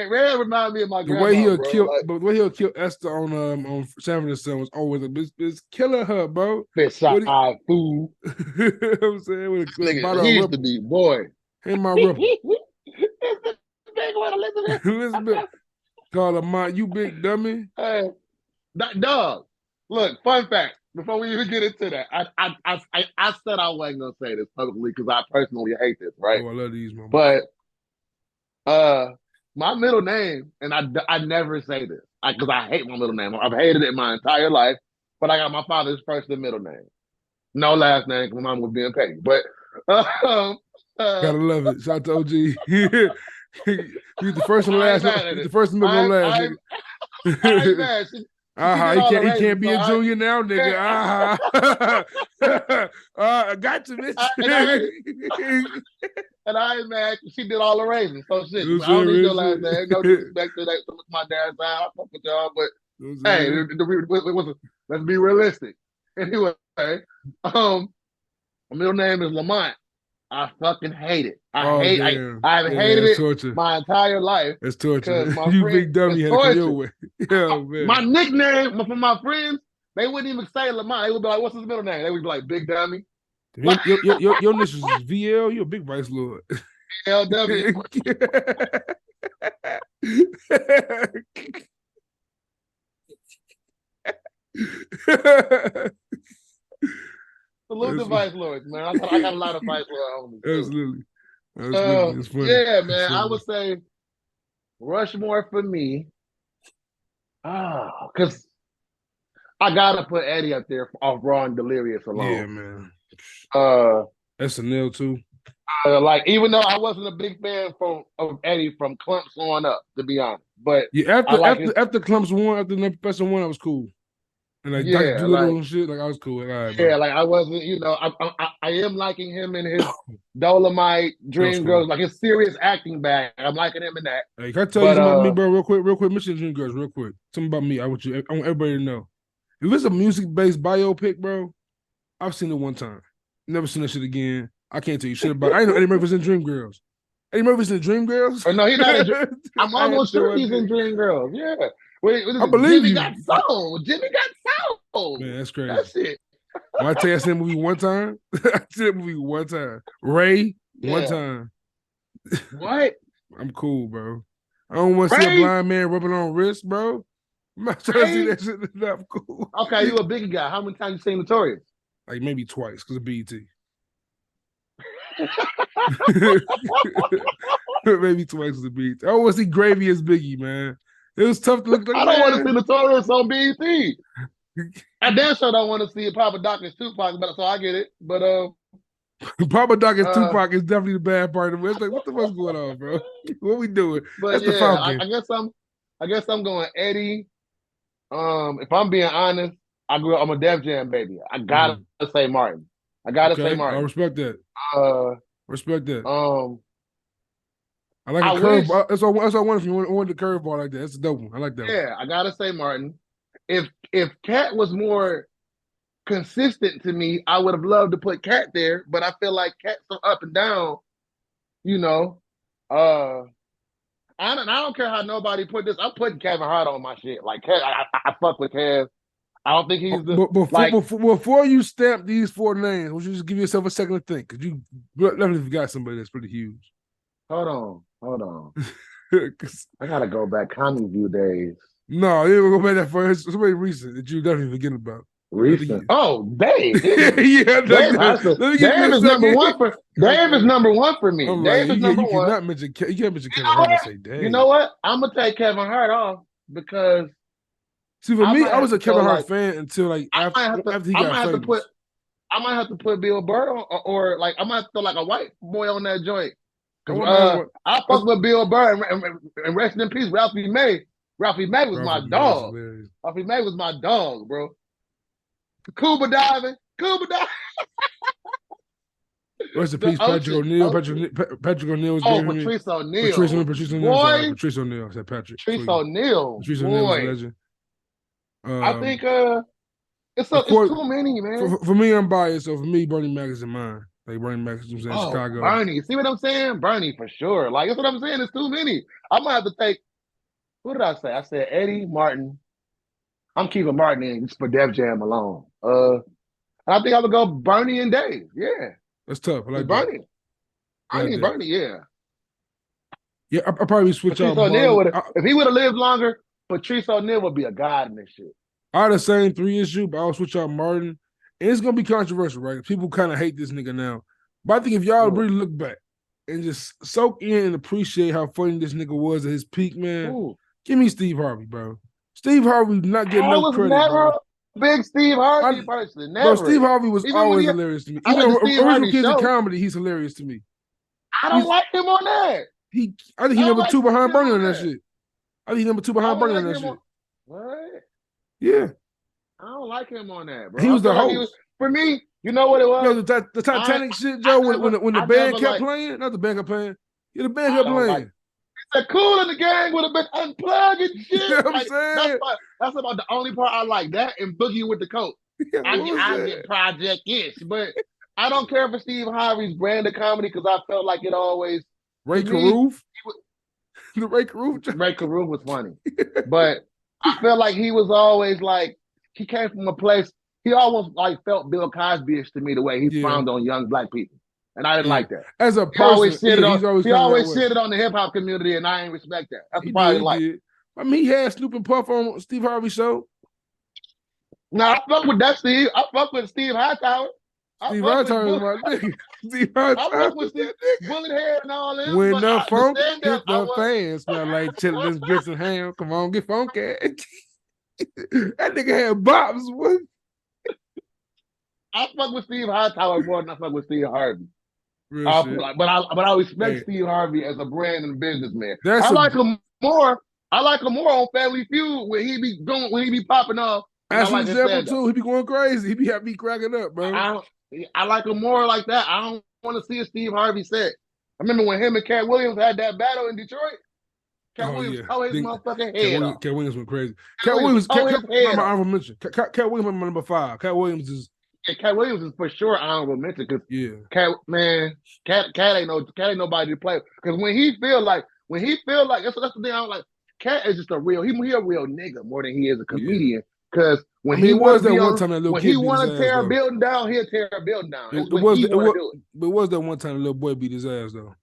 Red reminds me of my grandma, the way he'll kill Esther on Sanford and Son was always a bitch killing her, bro. Bitch-eyed fool. You know what I'm saying? With a bottle he used to be, boy. Hey, my ripple. It's the big one, Elizabeth. Call her you big dummy. Hey, dog. Look, fun fact. Before we even get into that, I said I wasn't gonna say this publicly because I personally hate this, right? Oh, I love these moments. But my middle name, and I never say this because I hate my middle name. I've hated it my entire life, but I got my father's first and middle name. No last name because my mom was being petty. But gotta love it. Shout out to OG. He's the first and last. The first and middle and last. I ain't mad. He can't be a junior now, nigga. I got you, bitch. And I ain't mad. She did all the raisins. So shit. I don't need your last name. No disrespect to that. To my dad's side. I fuck with y'all, but hey, let's be realistic. Anyway, my middle name is Lamont. I fucking hate it. Oh damn. I've Yeah, hated that's it torture. my entire life That's because torture. my You friend, big dummy it's had to come your torture. way. Yo, My man. nickname from my friends, they wouldn't even say Lamont. They would be like, "What's his middle name?" They would be like, "Big Dummy." Your, Like your initials is VL. You a big vice lord. LW. Salute the Vice Lords, man. I got a lot of Vice Lord homies too. Absolutely. Absolutely. It's funny. Yeah, man. It's I funny. would say Rushmore for me. Because I gotta put Eddie up there off Raw and Delirious Yeah, alone. man. Uh, That's a nail too. like even though I wasn't a big fan of Eddie from Clumps on up, to be honest, but Yeah, I like his. after Clumps won, after the Professor won, I was cool. And like Dr. Yeah, Doolittle like and shit, like I was cool. Like, all right, yeah, bro. like I wasn't. I am liking him in his Dolomite, That was cool. Dreamgirls, like his serious acting back. I'm liking him in that. Hey, can I tell you But something about me, bro? Real quick. Mention Dream Girls, real quick. Something about me. I want everybody to know. If it's a music-based biopic, bro, I've seen it one time. Never seen that shit again. I can't tell you shit about it. I didn't know Eddie Murphy's in Dreamgirls. Eddie Murphy's in Dreamgirls? no, he's not in. I'm I had almost no sure he's idea. in Dreamgirls. Yeah. Wait, what is I it? believe Jimmy you. Got Soul. Jimmy Got Soul. Man, that's crazy. That's it. When I tell you I seen that movie one time, I seen that movie one time. Ray, one time. What? I'm cool, bro. I don't want to see a Ray? blind man rubbing on wrists, bro. I'm not trying to see Ray? that shit. I'm cool. Okay, you a biggie guy. How many times you seen Notorious? Like maybe twice because of BET. Maybe twice because of BET. I want to see Gravy as Biggie, man. It was tough to look like. I don't want to see Notorious on BET. I damn sure don't want to see Papa Doc and Tupac, but so I get it. But Papa Doc and Tupac is definitely the bad part of it. It's like, what the fuck's going on, bro? What we doing? But that's yeah, the Falcon. I guess I'm going Eddie. If I'm being honest, I'm a Def Jam baby. I gotta say Martin. I gotta say Martin. I respect that. Respect that. I like a curveball. That's all I want. If you want the curveball like that, that's a dope one. I like that. Yeah, I gotta say Martin. If Cat was more consistent to me, I would have loved to put Cat there. But I feel like Cat's so up and down. You know, I don't care how nobody put this. I'm putting Kevin Hart on my shit. Like Kev, I fuck with Kev. I don't think he's the before you stamp these 4 names, would you just give yourself a second to think? Because you definitely forgot somebody that's pretty huge. Hold on. I gotta go back Comic View days. No, you don't go back that far. Somebody recent that you definitely forgetting about. Recent. Oh, Dave. Yeah, Dave is number one for Dave is number one for me. Dave is number one. You can't mention Kevin Hart and say Dave. You know what? I'm gonna take Kevin Hart off because see, for me, I was a Kevin Hart fan until like after he got famous. I might have to put Bill Burr on, or like I might have to throw like a white boy on that joint. I fuck with Bill Burr and rest in peace, Ralphie May. Ralphie May was my dog. Ralphie May was my dog, bro. Scuba diving. Rest in peace, Patrick O'Neal. Patrick O'Neal was there. Patrice O'Neal. Patrice O'Neal. I said Patrick. Patrice O'Neal. Patrice O'Neal was a legend. I think it's too many, man. For me, I'm biased. So for me, Bernie Mac is in mine. Like Bernie Mac is in Chicago. Bernie. See what I'm saying? Bernie for sure. Like that's what I'm saying. It's too many. I might have to take. What did I say? I said Eddie, Martin. I'm keeping Martin in just for Def Jam alone. I think I would go Bernie and Dave. Yeah. That's tough. I like Bernie. That. Bernie, yeah. Yeah, I'll probably switch out. If he would have lived longer, Patrice O'Neal would be a god in this shit. I had the same 3 issue, but I'll switch out Martin. And it's gonna be controversial, right? People kind of hate this nigga now. But I think if y'all really look back and just soak in and appreciate how funny this nigga was at his peak, man, give me Steve Harvey, bro. Steve Harvey not getting no credit, bro. Big Steve Harvey person. Never. Bro, Steve Harvey was always hilarious to me. Even original Kids in Comedy, he's hilarious to me. I don't like him on that. I think he's number 2 behind Bernie on that shit. I think he's number 2 behind Bernie on that shit. What? Yeah. I don't like him on that, bro. He was the host. For me, you know what it was? You know, the Titanic shit, Joe, when the band kept playing? Not the band kept playing. Yeah, the band kept playing. The Cool in the Gang would have been unplugged and shit. You know what I'm saying? That's about the only part I like. That and Boogie with the Coat. I get Project-ish, but I don't care for Steve Harvey's brand of comedy because I felt like it always, to Ray me, Caruth, the Ray Caruth. Ray Caruth was funny. But I felt like he was always like, he came from a place, he almost like felt Bill Cosby-ish to me the way he Yeah. frowned on young black people. And I didn't like that. As a He always person, shitted on he's always he kind of that always way. shitted on the hip hop community, and I ain't respect that. That's He the part I did, didn't like. did. I mean, he had Snoop and Puff on Steve Harvey show. Now I fuck with that Steve. I fuck with Steve Hightower. Steve Hightower is my nigga. Steve Hightower. I fuck with Steve Bullet Head and all them. When But the funk stand hit up, the fan, smell like chitlins, grits, and ham. Come on, get funky. That nigga had bops. What? I fuck with Steve Hightower more than I fuck with Steve Harvey. Real shit. But I respect Steve Harvey as a brand and businessman. That's I like him more. I like him more on Family Feud when he be popping off. As an like example too, he be going crazy. He be cracking up, bro. I like him more like that. I don't want to see a Steve Harvey set. I remember when him and Cat Williams had that battle in Detroit. Cat Williams tore his motherfucking head off. Cat Williams went crazy. Cat Williams, my honorable mention. Cat Williams, my number 5. Cat Williams is. Yeah, Cat Williams is for sure honorable mention because Cat ain't nobody to play. Because when he feel like that's the thing I don't like. Cat is just he a real nigga more than he is a comedian. Because when he want to tear a building down, he'll tear a building down. It was that one time the little boy beat his ass though.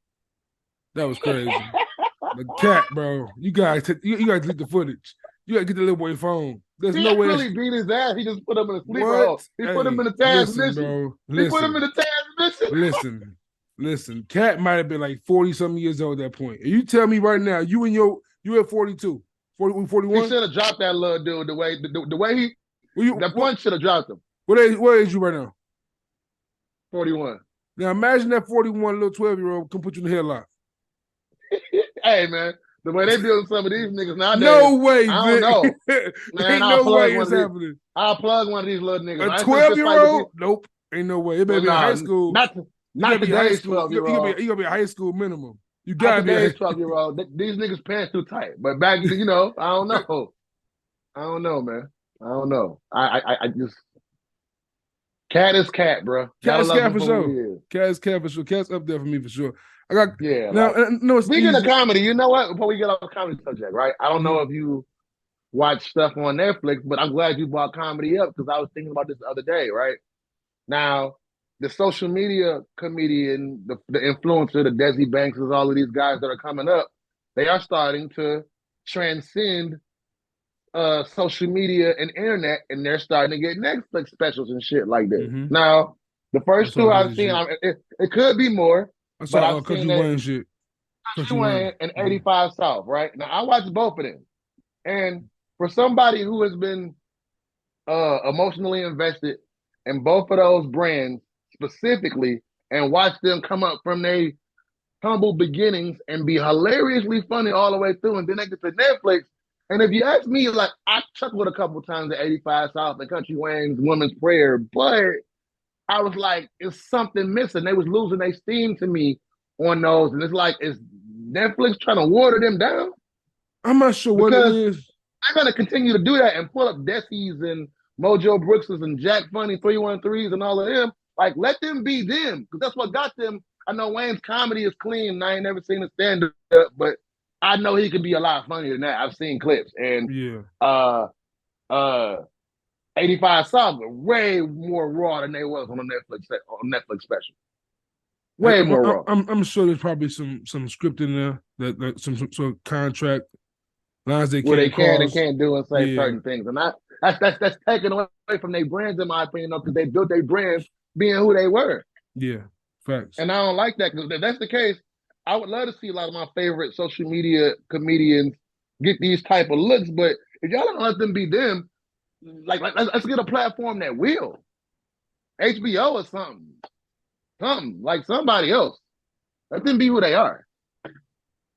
That was crazy. The Cat, bro, you guys delete the footage. You gotta get the little boy phone. There's no way. He really beat his ass. He just put him in a sleeper hole. He put him in a transmission. He put him in a transmission. Listen. Cat might have been like 40-something years old at that point. And you tell me right now, you at 42, 41? He should have dropped that little dude the way he. That punch should have dropped him. What age you right now? 41. Now imagine that 41 little 12-year-old can put you in the headlock. Hey man, the way they building some of these niggas nowadays. No way, I don't know. Man, ain't no way it's happening. I'll plug one of these little niggas. A 12-year-old? Nope. Ain't no way. It better be high school. Not today's 12-year-old. You gotta be a high school minimum. You gotta be a 12-year-old. These niggas pants too tight. But back, I don't know. I don't know, man. I don't know. I just Cat is Cat, bro. Cat is Cat for sure. Cat is Cat for sure. Cat's up there for me for sure. I got speaking of comedy, you know what? Before we get off the comedy subject, right? I don't know if you watch stuff on Netflix, but I'm glad you brought comedy up because I was thinking about this the other day, right? Now, the social media comedian, the influencer, the Desi Bankses, all of these guys that are coming up, they are starting to transcend social media and internet, and they're starting to get Netflix specials and shit like this. Mm-hmm. Now, the first two I've seen, it could be more. I saw Country Wayne shit. Country Wayne and 85 South, right? Now, I watched both of them. And for somebody who has been emotionally invested in both of those brands specifically and watched them come up from their humble beginnings and be hilariously funny all the way through, and then they get to Netflix. And if you ask me, like, I chuckled a couple times at 85 South and Country Wayne's Woman's Prayer, but I was like, it's something missing. They was losing their steam to me on those. And it's like, is Netflix trying to water them down? I'm not sure what it is. They're going to continue to do that and pull up Desi's and Mojo Brookses and Jack Funny 313s and all of them. Like, let them be them. Because that's what got them. I know Wayne's comedy is clean. I ain't never seen a stand-up, but I know he can be a lot funnier than that. I've seen clips. And 85 South were way more raw than they was on a Netflix special. Way more raw. I'm sure there's probably some script in there that some sort of contract lines they can't do and say certain things, and that's taken away from their brands, in my opinion, because they built their brands being who they were. Yeah, facts. And I don't like that, because if that's the case, I would love to see a lot of my favorite social media comedians get these type of looks. But if y'all don't let them be them, like let's get a platform that will. HBO or something like somebody else. Let them be who they are.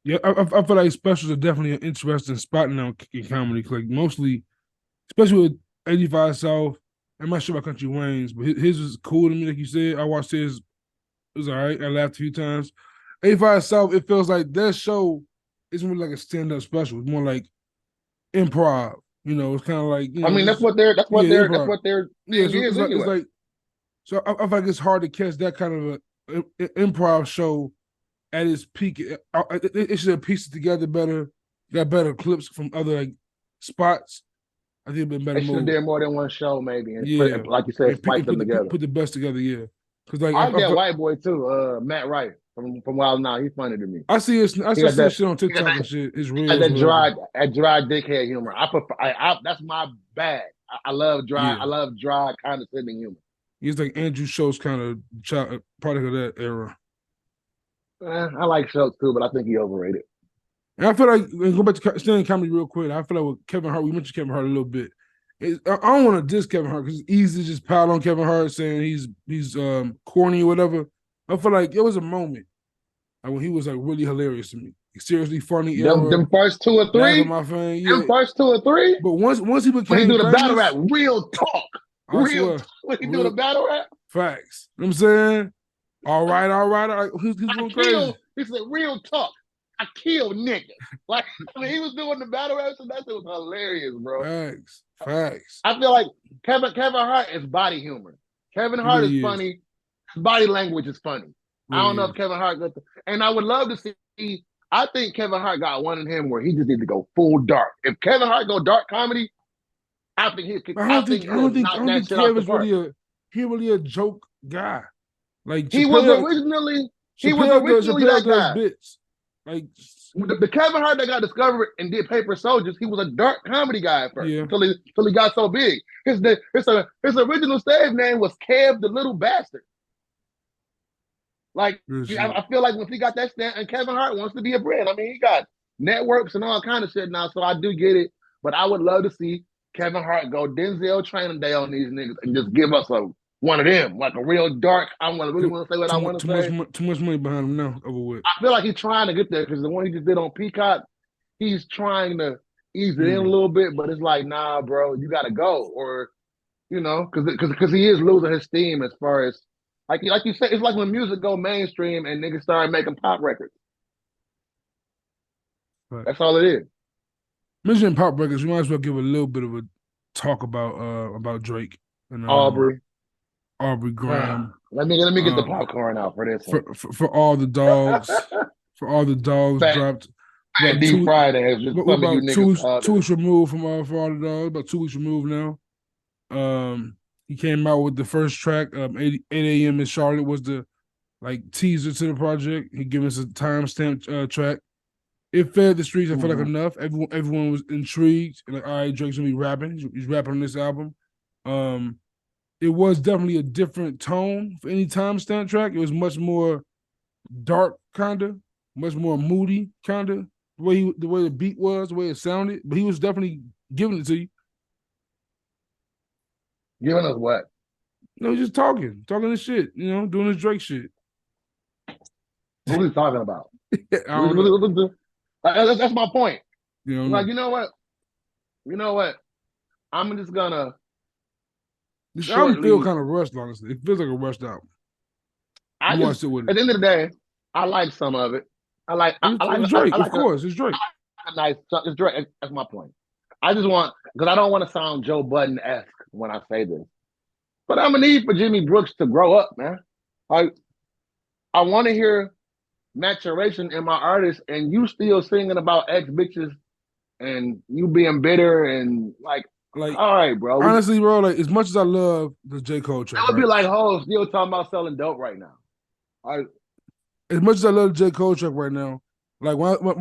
Yeah, I feel like specials are definitely an interesting spot now in comedy. Like mostly, especially with 85 South. I'm not sure about Country Wayne's, but his was cool to me. Like you said, I watched his. It was all right. I laughed a few times. 85 South, it feels like their show isn't really like a stand-up special. It's more like improv. You know, it's kind of like. I mean, that's what they're. Yeah, it's like So I feel like it's hard to catch that kind of a improv show at its peak. It should have pieced it together better, got better clips from other like spots. I think it'd been better They should have move. did more than one show, maybe, and Yeah, like you said, and, splice them together. put the best together. Yeah, because like I like that white boy too, Matt Wright from Wild Now. He's funny to me. I see it. I He still got see his that. shit on He got TikTok and that. shit. His He got reels, whatever. that dry dickhead humor. I prefer. That's my bag. I love dry. Yeah, I love dry, condescending humor. he's like Andrew Schultz kind of product of that era. I like Schultz too, but I think he overrated. And I feel like, and go back to staying comedy real quick. I feel like with Kevin Hart, we mentioned Kevin Hart a little bit. I don't want to diss Kevin Hart because it's easy to just pile on Kevin Hart saying he's corny or whatever. I feel like it was a moment like when he was like really hilarious to me. Seriously funny era. Them first two or three. My fan, yeah. Them first two or three. But once he became when he do the famous, battle rap, real talk. I swear, When he do the battle rap. Facts. You know what I'm saying? All right. He's going crazy. He said, real talk. I killed niggas. Like, when he was doing the battle rap, so that shit was hilarious, bro. Facts. I feel like Kevin Hart is body humor. Kevin Hart is funny. His body language is funny. I don't know if Kevin Hart got and I would love to see. I think Kevin Hart got one in him where he just need to go full dark. If Kevin Hart go dark comedy, I think he could. I don't think Kevin's really a joke guy. Like he was originally that guy. Bits. Like the Kevin Hart that got discovered and did Paper Soldiers, he was a dark comedy guy at first until he got so big. His original stage name was Kev the Little Bastard. Like I feel like once he got that stand, and Kevin Hart wants to be a brand. I mean, he got networks and all kind of shit now, so I do get it. But I would love to see Kevin Hart go Denzel Training Day on these niggas and just give us one of them, like a real dark. I really want to say what I want to say. Too much money behind him now. Over with. I feel like he's trying to get there because the one he just did on Peacock, he's trying to ease it in a little bit, but it's like, nah, bro, you got to go, or because he is losing his steam as far as like you said, it's like when music go mainstream and niggas start making pop records. Right. That's all it is. Mentioning pop records, we might as well give a little bit of a talk about Drake and Aubrey Graham. Let me get the popcorn out for this one. For all the dogs. For all the dogs dropped. D Friday is just about 2 weeks removed from For All the Dogs. About 2 weeks removed now. He came out with the first track. 8 a.m. in Charlotte was the teaser to the project. He gave us a timestamp track. It fed the streets. I feel like enough. Everyone was intrigued. Like, all right, Drake's gonna be rapping. He's rapping on this album. It was definitely a different tone for any timestamp track. It was much more dark, kinda, much more moody, kinda. The way the beat was, the way it sounded. But he was definitely giving it to you. Giving us what? Just talking this shit. Doing his Drake shit. What are you talking about? That's my point. You know what? I'm just gonna. This album feels kind of rushed, honestly. It feels like a rushed album. At the end of the day, I like some of it. I like Drake, of course. It's Drake. It's Drake. That's my point. I just want, because I don't want to sound Joe Budden-esque when I say this, but I'm gonna need for Jimmy Brooks to grow up, man. I want to hear maturation in my artist, and you still singing about ex bitches and you being bitter and like all right, bro. Honestly, bro, as much as I love the J. Cole track, that would be like still talking about selling dope right now. As much as I love the J. Cole track right now, when I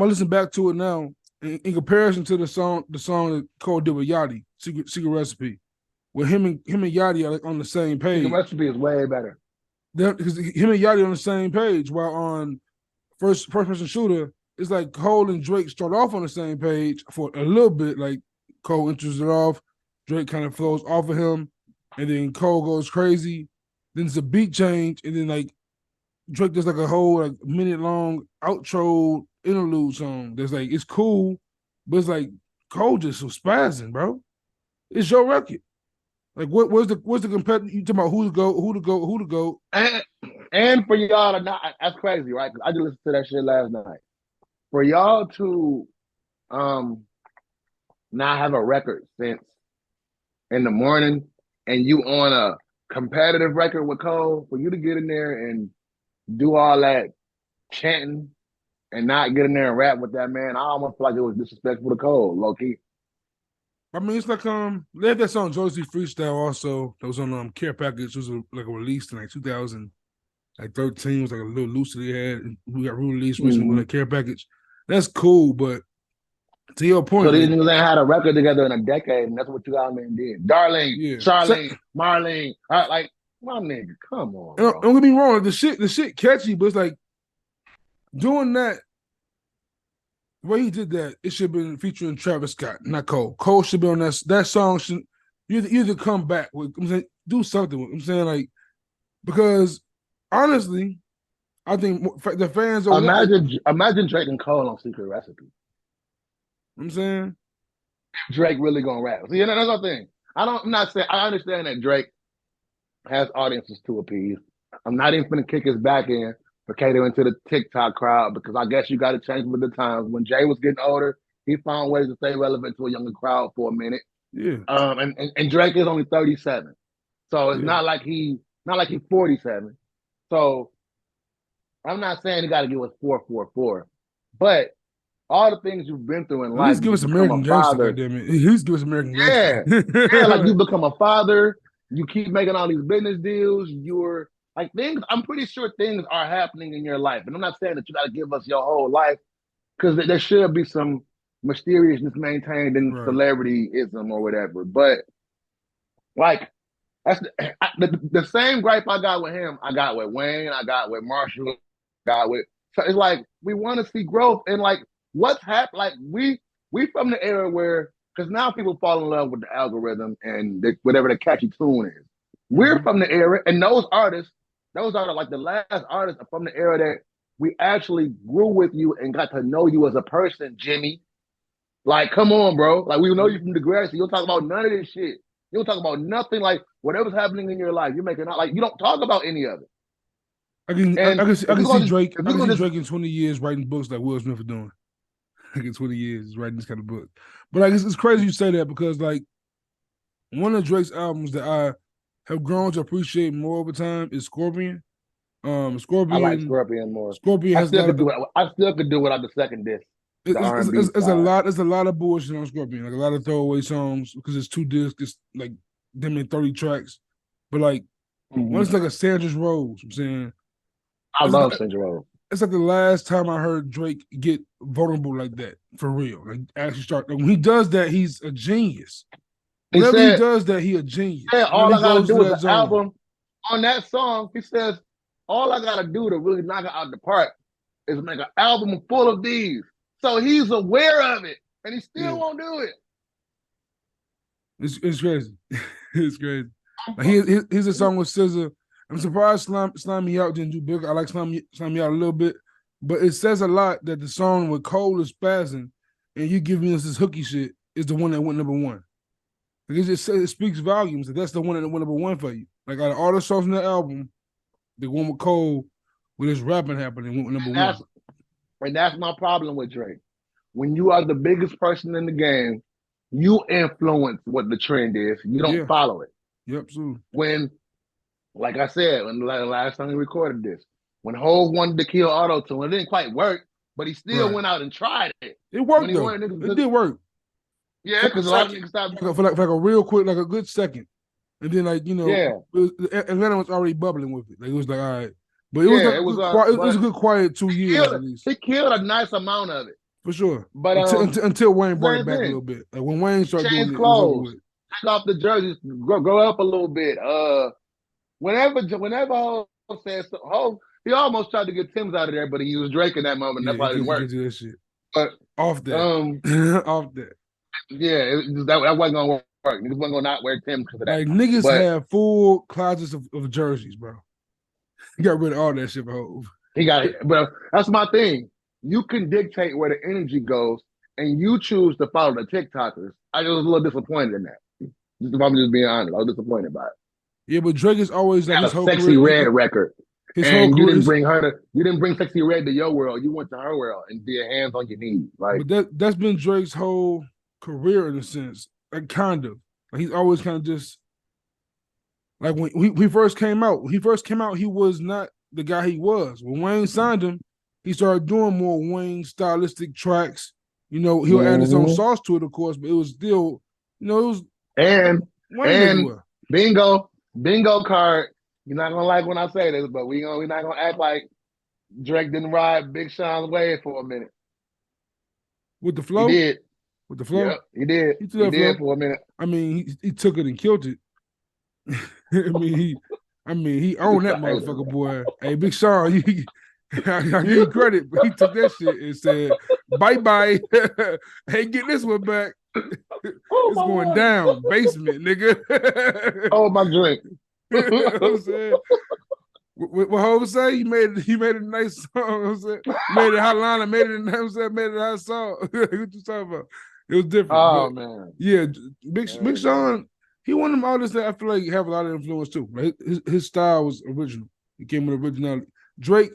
listen back to it now, in comparison to the song that Cole did with Yachty, Secret Recipe, where him and Yachty are on the same page. Secret Recipe is way better. Because him and Yachty on the same page, while on first person shooter, it's like Cole and Drake start off on the same page for a little bit. Like Cole enters it off, Drake kind of flows off of him, and then Cole goes crazy. Then it's a beat change, and then Drake does a whole minute long outro interlude song. That's it's cool, but it's Cole just was spazzing, bro. It's your record. What's the competitor? You talking about who to go? And for y'all to not, that's crazy, right? Because I just listened to that shit last night. For y'all to not have a record since in the morning, and you on a competitive record with Cole, for you to get in there and do all that chanting and not get in there and rap with that man, I almost feel like it was disrespectful to Cole, low key. I mean, it's like they had that song Josie Freestyle also that was on Care Package. It was like a release in like 2013. It was like a little loose that they had. We got released recently with a Care Package. That's cool, but to your point, so these niggas ain't had a record together in a decade, and that's what you got man did. Darlene, yeah, Charlene, Marlene, like my nigga, come on, bro. Don't get me wrong, the shit catchy, but it's like doing that. The way he did that, it should have been featuring Travis Scott, not Cole. Cole should be on that song. Should either come back with, I'm saying, do something with. I'm saying, like, because honestly, I think the fans are imagine Drake and Cole on Secret Recipe. I'm saying Drake really gonna rap. See, that's the thing. I'm not saying I understand that Drake has audiences to appease. I'm not even gonna kick his back in for catering to the TikTok crowd because I guess you got to change with the times. When Jay was getting older, he found ways to stay relevant to a younger crowd for a minute. Yeah. And Drake is only 37, so it's not like he's 47. So I'm not saying he got to give us 444, but all the things you've been through in life. He's give us American Gangster, goddammit. He's give us American Gangster. Yeah, like you become a father. You keep making all these business deals. You're like things. I'm pretty sure things are happening in your life, and I'm not saying that you got to give us your whole life because there should be some mysteriousness maintained in celebrityism or whatever. But like that's the same gripe I got with him. I got with Wayne. I got with Marshall. I got with. So it's like we want to see growth and like. What's happened? Like we from the era where, because now people fall in love with the algorithm and whatever the catchy tune is. We're from the era, and those artists, like the last artists are from the era that we actually grew with you and got to know you as a person, Jimmy. Like, come on, bro. Like we know you from Degrassi. You don't talk about none of this shit. You don't talk about nothing. Like whatever's happening in your life, you're making out like you don't talk about any of it. I can see Drake. I can see Drake in 20 years writing books like Will Smith is doing. Like in 20 years writing this kind of book. But like it's crazy you say that because like one of Drake's albums that I have grown to appreciate more over time is Scorpion. Scorpion. I like Scorpion more. Scorpion has I still could do without the second disc. It's a lot of bullshit on Scorpion, like a lot of throwaway songs because it's 2 discs, it's like them in 30 tracks. But like when it's like a Sandra's Rose, I'm saying I love Sandra's Rose. It's like the last time I heard Drake get vulnerable like that for real. Like actually start when he does that, he's a genius. Whenever he does that, he a genius. Yeah, all I gotta do is an album on that song. He says, all I gotta do to really knock it out the park is make an album full of these. So he's aware of it, and he still won't do it. It's crazy. It's crazy. Like here's a song with SZA. I'm surprised Slime Me Out didn't do bigger. I like Slime Me Out a little bit, but it says a lot that the song with Cole is spazzing and you giving us this hooky shit is the one that went number 1. Like it speaks volumes that that's the one that went number 1 for you. Like out of all the songs in the album, the one with Cole with his rapping happening went number 1. And that's my problem with Drake. When you are the biggest person in the game, you influence what the trend is. You don't follow it. Yep, absolutely. When like I said, when the last time we recorded this, when Hov wanted to kill auto-tune, it didn't quite work, but he still went out and tried it. It worked though. It did work. Yeah, because a lot of niggas stopped. For like a real quick, like a good second, and then like Atlanta was already bubbling with it. Like it was like all right, but it was a good quiet 2 years at least. He killed a nice amount of it for sure. But until Wayne brought it back a little bit. Like when Wayne started doing it, clothes, take off the jerseys, grow up a little bit. Whenever Hov says Hov, he almost tried to get Tim's out of there, but he used Drake in that moment. That's why it didn't work. Do that shit. But off that, off that. Yeah, that wasn't gonna work. Niggas wasn't gonna not wear Tim because of that. Like niggas have full closets of jerseys, bro. He got rid of all that shit for Hov. He got it, but that's my thing. You can dictate where the energy goes, and you choose to follow the TikTokers. I was a little disappointed in that. If I'm just being honest, I was disappointed by it. Yeah, but Drake is always like his whole Sexy career, Red record. And you didn't bring Sexy Red to your world. You went to her world and did hands on your knees. Like, but that's been Drake's whole career in a sense. Like kind of. Like he's always kind of just Like when he first came out, he was not the guy he was. When Wayne signed him, he started doing more Wayne stylistic tracks. You know, he'll add his own sauce to it, of course, but it was still, it was and Wayne and everywhere. bingo card. You're not gonna like when I say this, but we're not gonna act like Drake didn't ride Big Sean's wave for a minute. With the He flow, did. with the flow, Yep, he did. he took He that did flow. for a minute. I mean, he took it and killed it. he owned that motherfucker, boy. Hey, Big Sean, I give you credit, but he took that shit and said, "Bye bye, hey, get this one back. It's going down, basement, nigga." Oh, my drink. You know what I'm saying? What Hov say? He made a nice song. I'm saying, made it hotliner, made it. I'm saying, made it a nice song. What you talking about? It was different. Oh, But man. yeah, Big Sean, he one of them artists that I feel like have a lot of influence too. Like his style was original. He came with originality. Drake,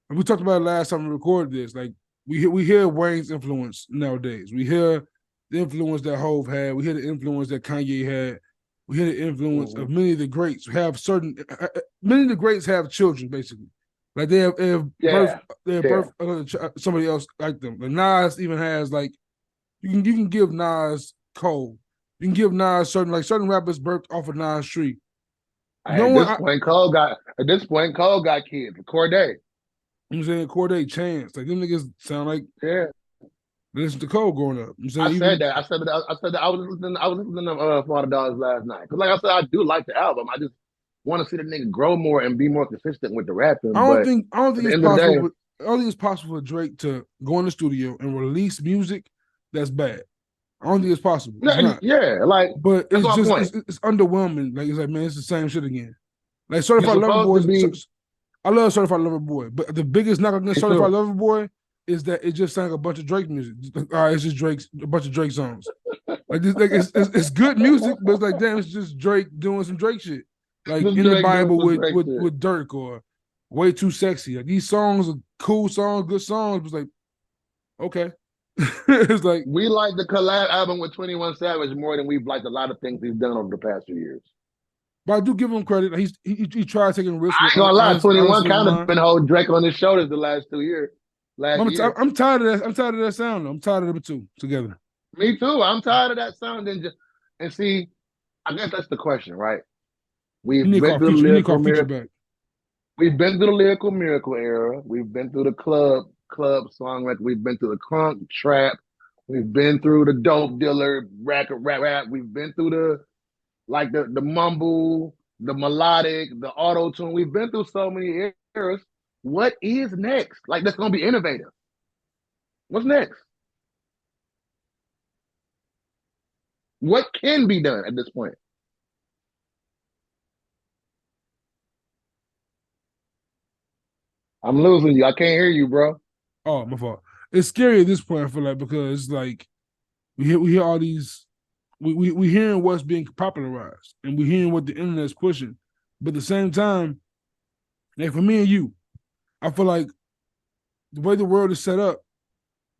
and we talked about it last time we recorded this. Like we hear Wayne's influence nowadays. We hear the influence that Hov had. We hear the influence that Kanye had. We hear the influence of many of the greats. Many of the greats have children, basically. Like they have birth somebody else like them. The Nas even has like you can give Nas Cole. You can give Nas certain rappers birthed off of Nas tree. At this point, Cole got kids. Corday. I'm saying Corday, Chance, like them niggas sound like listen to Cole growing up. I'm saying I said that. I was listening to Florida Dogs last night. Because like I said, I do like the album. I just want to see the nigga grow more and be more consistent with the rapping. I don't think it's possible. I don't think it's possible for Drake to go in the studio and release music that's bad. I don't think it's possible. It's not. Yeah, like, but it's just it's underwhelming. Like it's like, man, it's the same shit again. Like Certified Lover Boy. I love Certified Lover Boy, but the biggest knock against Certified Lover Boy is that it just sounds like a bunch of Drake music. It's just a bunch of Drake songs. Like it's good music, but it's like, damn, it's just Drake doing some Drake shit. Like just in the Bible with Dirk or Way Too Sexy. Like these songs are cool songs, good songs. But it's like, okay. It's like we like the collab album with 21 Savage more than we've liked a lot of things he's done over the past few years. But I do give him credit. He tried taking risks. I ain't gonna lie, 21 kind of been holding Drake on his shoulders the last 2 years. I'm tired of that. I'm tired of that sound. Though. I'm tired of them two together. Me too. I'm tired of that sound. And see, I guess that's the question, right? We've been through the lyrical miracle. We've been through the lyrical miracle era. We've been through the club song. Like we've been through the crunk trap. We've been through the dope dealer rap. We've been through the mumble, the melodic, the auto tune. We've been through so many eras. What is next? Like that's gonna be innovative. What's next? What can be done at this point? I'm losing you. I can't hear you, bro. Oh, my fault. It's scary at this point, I feel like, because it's like we hear all these we hearing what's being popularized and we hearing what the internet's pushing. But at the same time, like for me and you, I feel like the way the world is set up,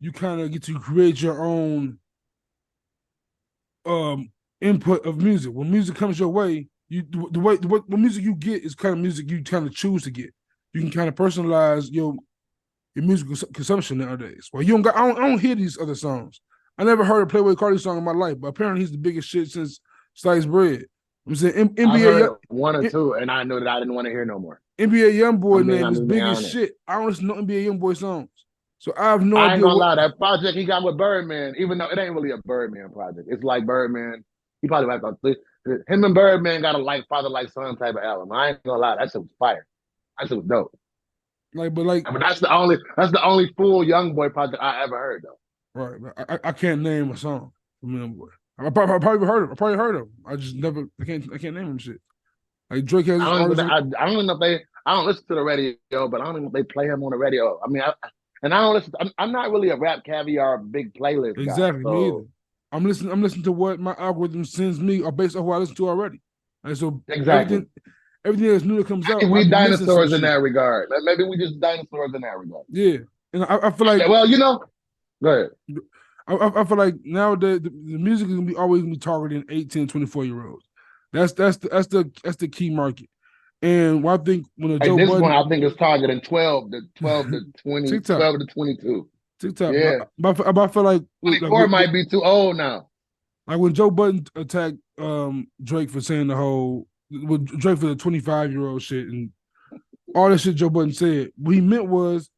you kind of get to create your own input of music. When music comes your way, the music you get is kind of music you kind of choose to get. You can kind of personalize your musical consumption nowadays. Well, I don't hear these other songs. I never heard a Playboi Carti song in my life, but apparently he's the biggest shit since sliced bread. I'm saying NBA one or two, and I knew that I didn't want to hear no more. NBA Youngboy name is big as shit. I don't listen to NBA Youngboy songs, so I have no idea. I ain't gonna lie, that project he got with Birdman, even though it ain't really a Birdman project, it's like Birdman. He probably like him and Birdman got a like father like son type of album. I ain't gonna lie, that shit was fire. That shit was dope. But that's the only full Youngboy project I ever heard though. Right, I can't name a song from Youngboy. I probably heard him. I just never. I can't name him shit. Like Drake has. I don't know if they. I don't listen to the radio, but I don't even know if they play him on the radio. I mean, I don't listen. I'm not really a Rap Caviar big playlist. Exactly, guy, so. me either. I'm listening to what my algorithm sends me, or based on what I listen to already. And so exactly. Everything that's new that comes out. We dinosaurs in that regard. Maybe we just dinosaurs in that regard. Yeah, and I feel like. Well, go ahead. I feel like nowadays the music is always gonna be targeting 18, 24-year-olds. That's the key market. And I think when a At Joe this point, Budden I think it's targeting 12 to 20, TikTok, 12 to 22. TikTok, Yeah. but I feel like 24 might be too old now. like when Joe Budden attacked Drake for saying the whole with Drake for the 25-year-old shit and all that shit Joe Budden said, what he meant was,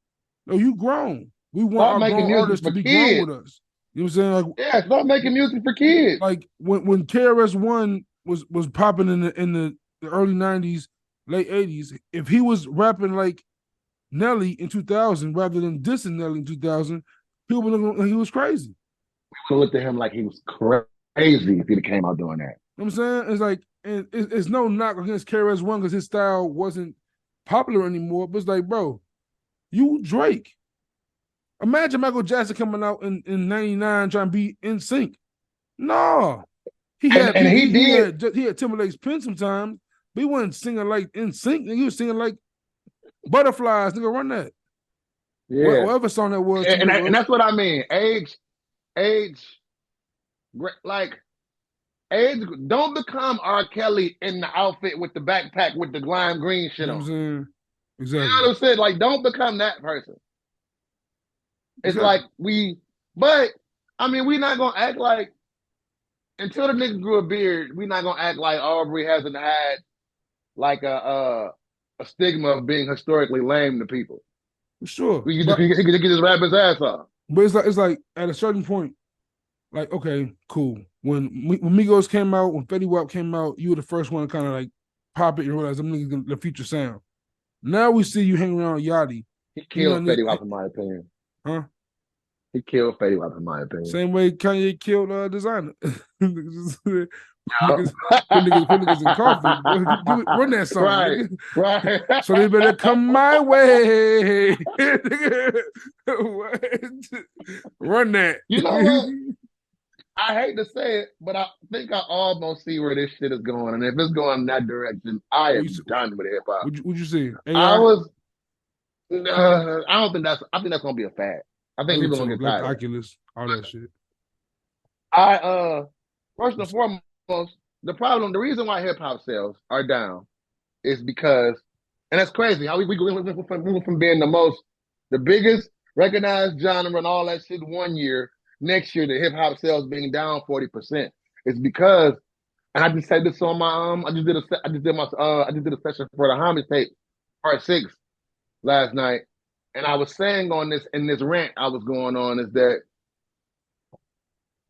no, you grown. We want Start our making grown music artists to for be grown with kids. us. You know what I'm saying? Like, Yeah, start making music for kids. like when KRS-One was popping in the early 90s, late 80s, if he was rapping like Nelly in 2000 rather than dissing Nelly in 2000, people would look like he was crazy. We looked at him like he was crazy if he came out doing that. You know what I'm saying? It's like, and it's no knock against KRS-One because his style wasn't popular anymore, but it's like, bro, you Drake. Imagine Michael Jackson coming out in 99 trying to be in sync. No. And he did. He had Timberlake's pen sometimes, but he wasn't singing like in sync. He was singing like Butterflies. Nigga, run that. Yeah. Whatever song that was. And that's what I mean. Age, like, age, don't become R. Kelly in the outfit with the backpack with the lime green shit You know on. what I'm saying? Exactly. You know what I'm saying? Like, don't become that person. It's exactly. like but I mean, we not gonna act like until the nigga grew a beard, we not gonna act like Aubrey hasn't had like a stigma of being historically lame to people. For sure. He could just rap his ass off. But it's like at a certain point, like, okay, cool. When Migos came out, when Fetty Wap came out, you were the first one to kind of like pop it and realize them niggas the future sound. Now we see you hang around Yachty. He killed Fetty Wap, in my opinion. Huh? He killed Fetty Wap, in my opinion. Same way Kanye killed Designer. Niggas in coffee. Run that song. Right, nigga. right. So they better come my way. Run that. You know what? I hate to say it, but I think I almost see where this shit is going. And if it's going in that direction, I am done with hip hop. Would you say? I don't think that's. I think that's gonna be a fad. I think people gonna get tired. Oculus, all that shit. First and foremost, the reason why hip hop sales are down is because, and that's crazy how we went from being the biggest recognized genre and all that shit one year. Next year, the hip hop sales being down 40%. It's because, and I just said this on my I just did a session for the Homage tape, part 6 last night, and I was saying on this in this rant I was going on is that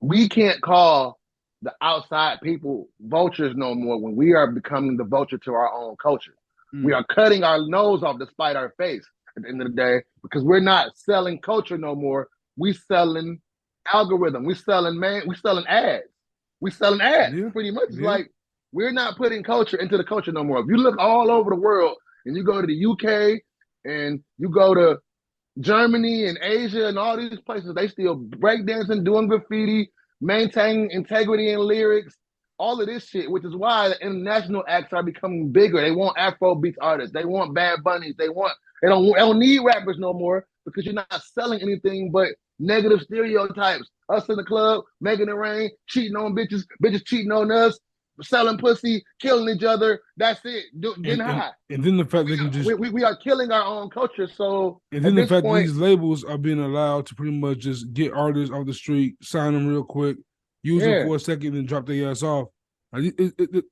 we can't call the outside people vultures no more when we are becoming the vulture to our own culture. We are cutting our nose off to spite our face at the end of the day because we're not selling culture no more. We selling algorithm. We selling ads. We selling ads pretty much. It's like we're not putting culture into the culture no more. If you look all over the world and you go to the UK and you go to Germany and Asia and all these places, they still breakdancing, doing graffiti, maintaining integrity in lyrics, all of this shit, which is why the international acts are becoming bigger. They want Afrobeat artists. They want Bad Bunnies. They don't need rappers no more because you're not selling anything but negative stereotypes. Us in the club, making it rain, cheating on bitches cheating on us, selling pussy, killing each other. That's it. Getting high. And then the fact they can just we are killing our own culture. So and then the fact that these labels are being allowed to pretty much just get artists off the street, sign them real quick, use them for a second, and drop their ass off. Like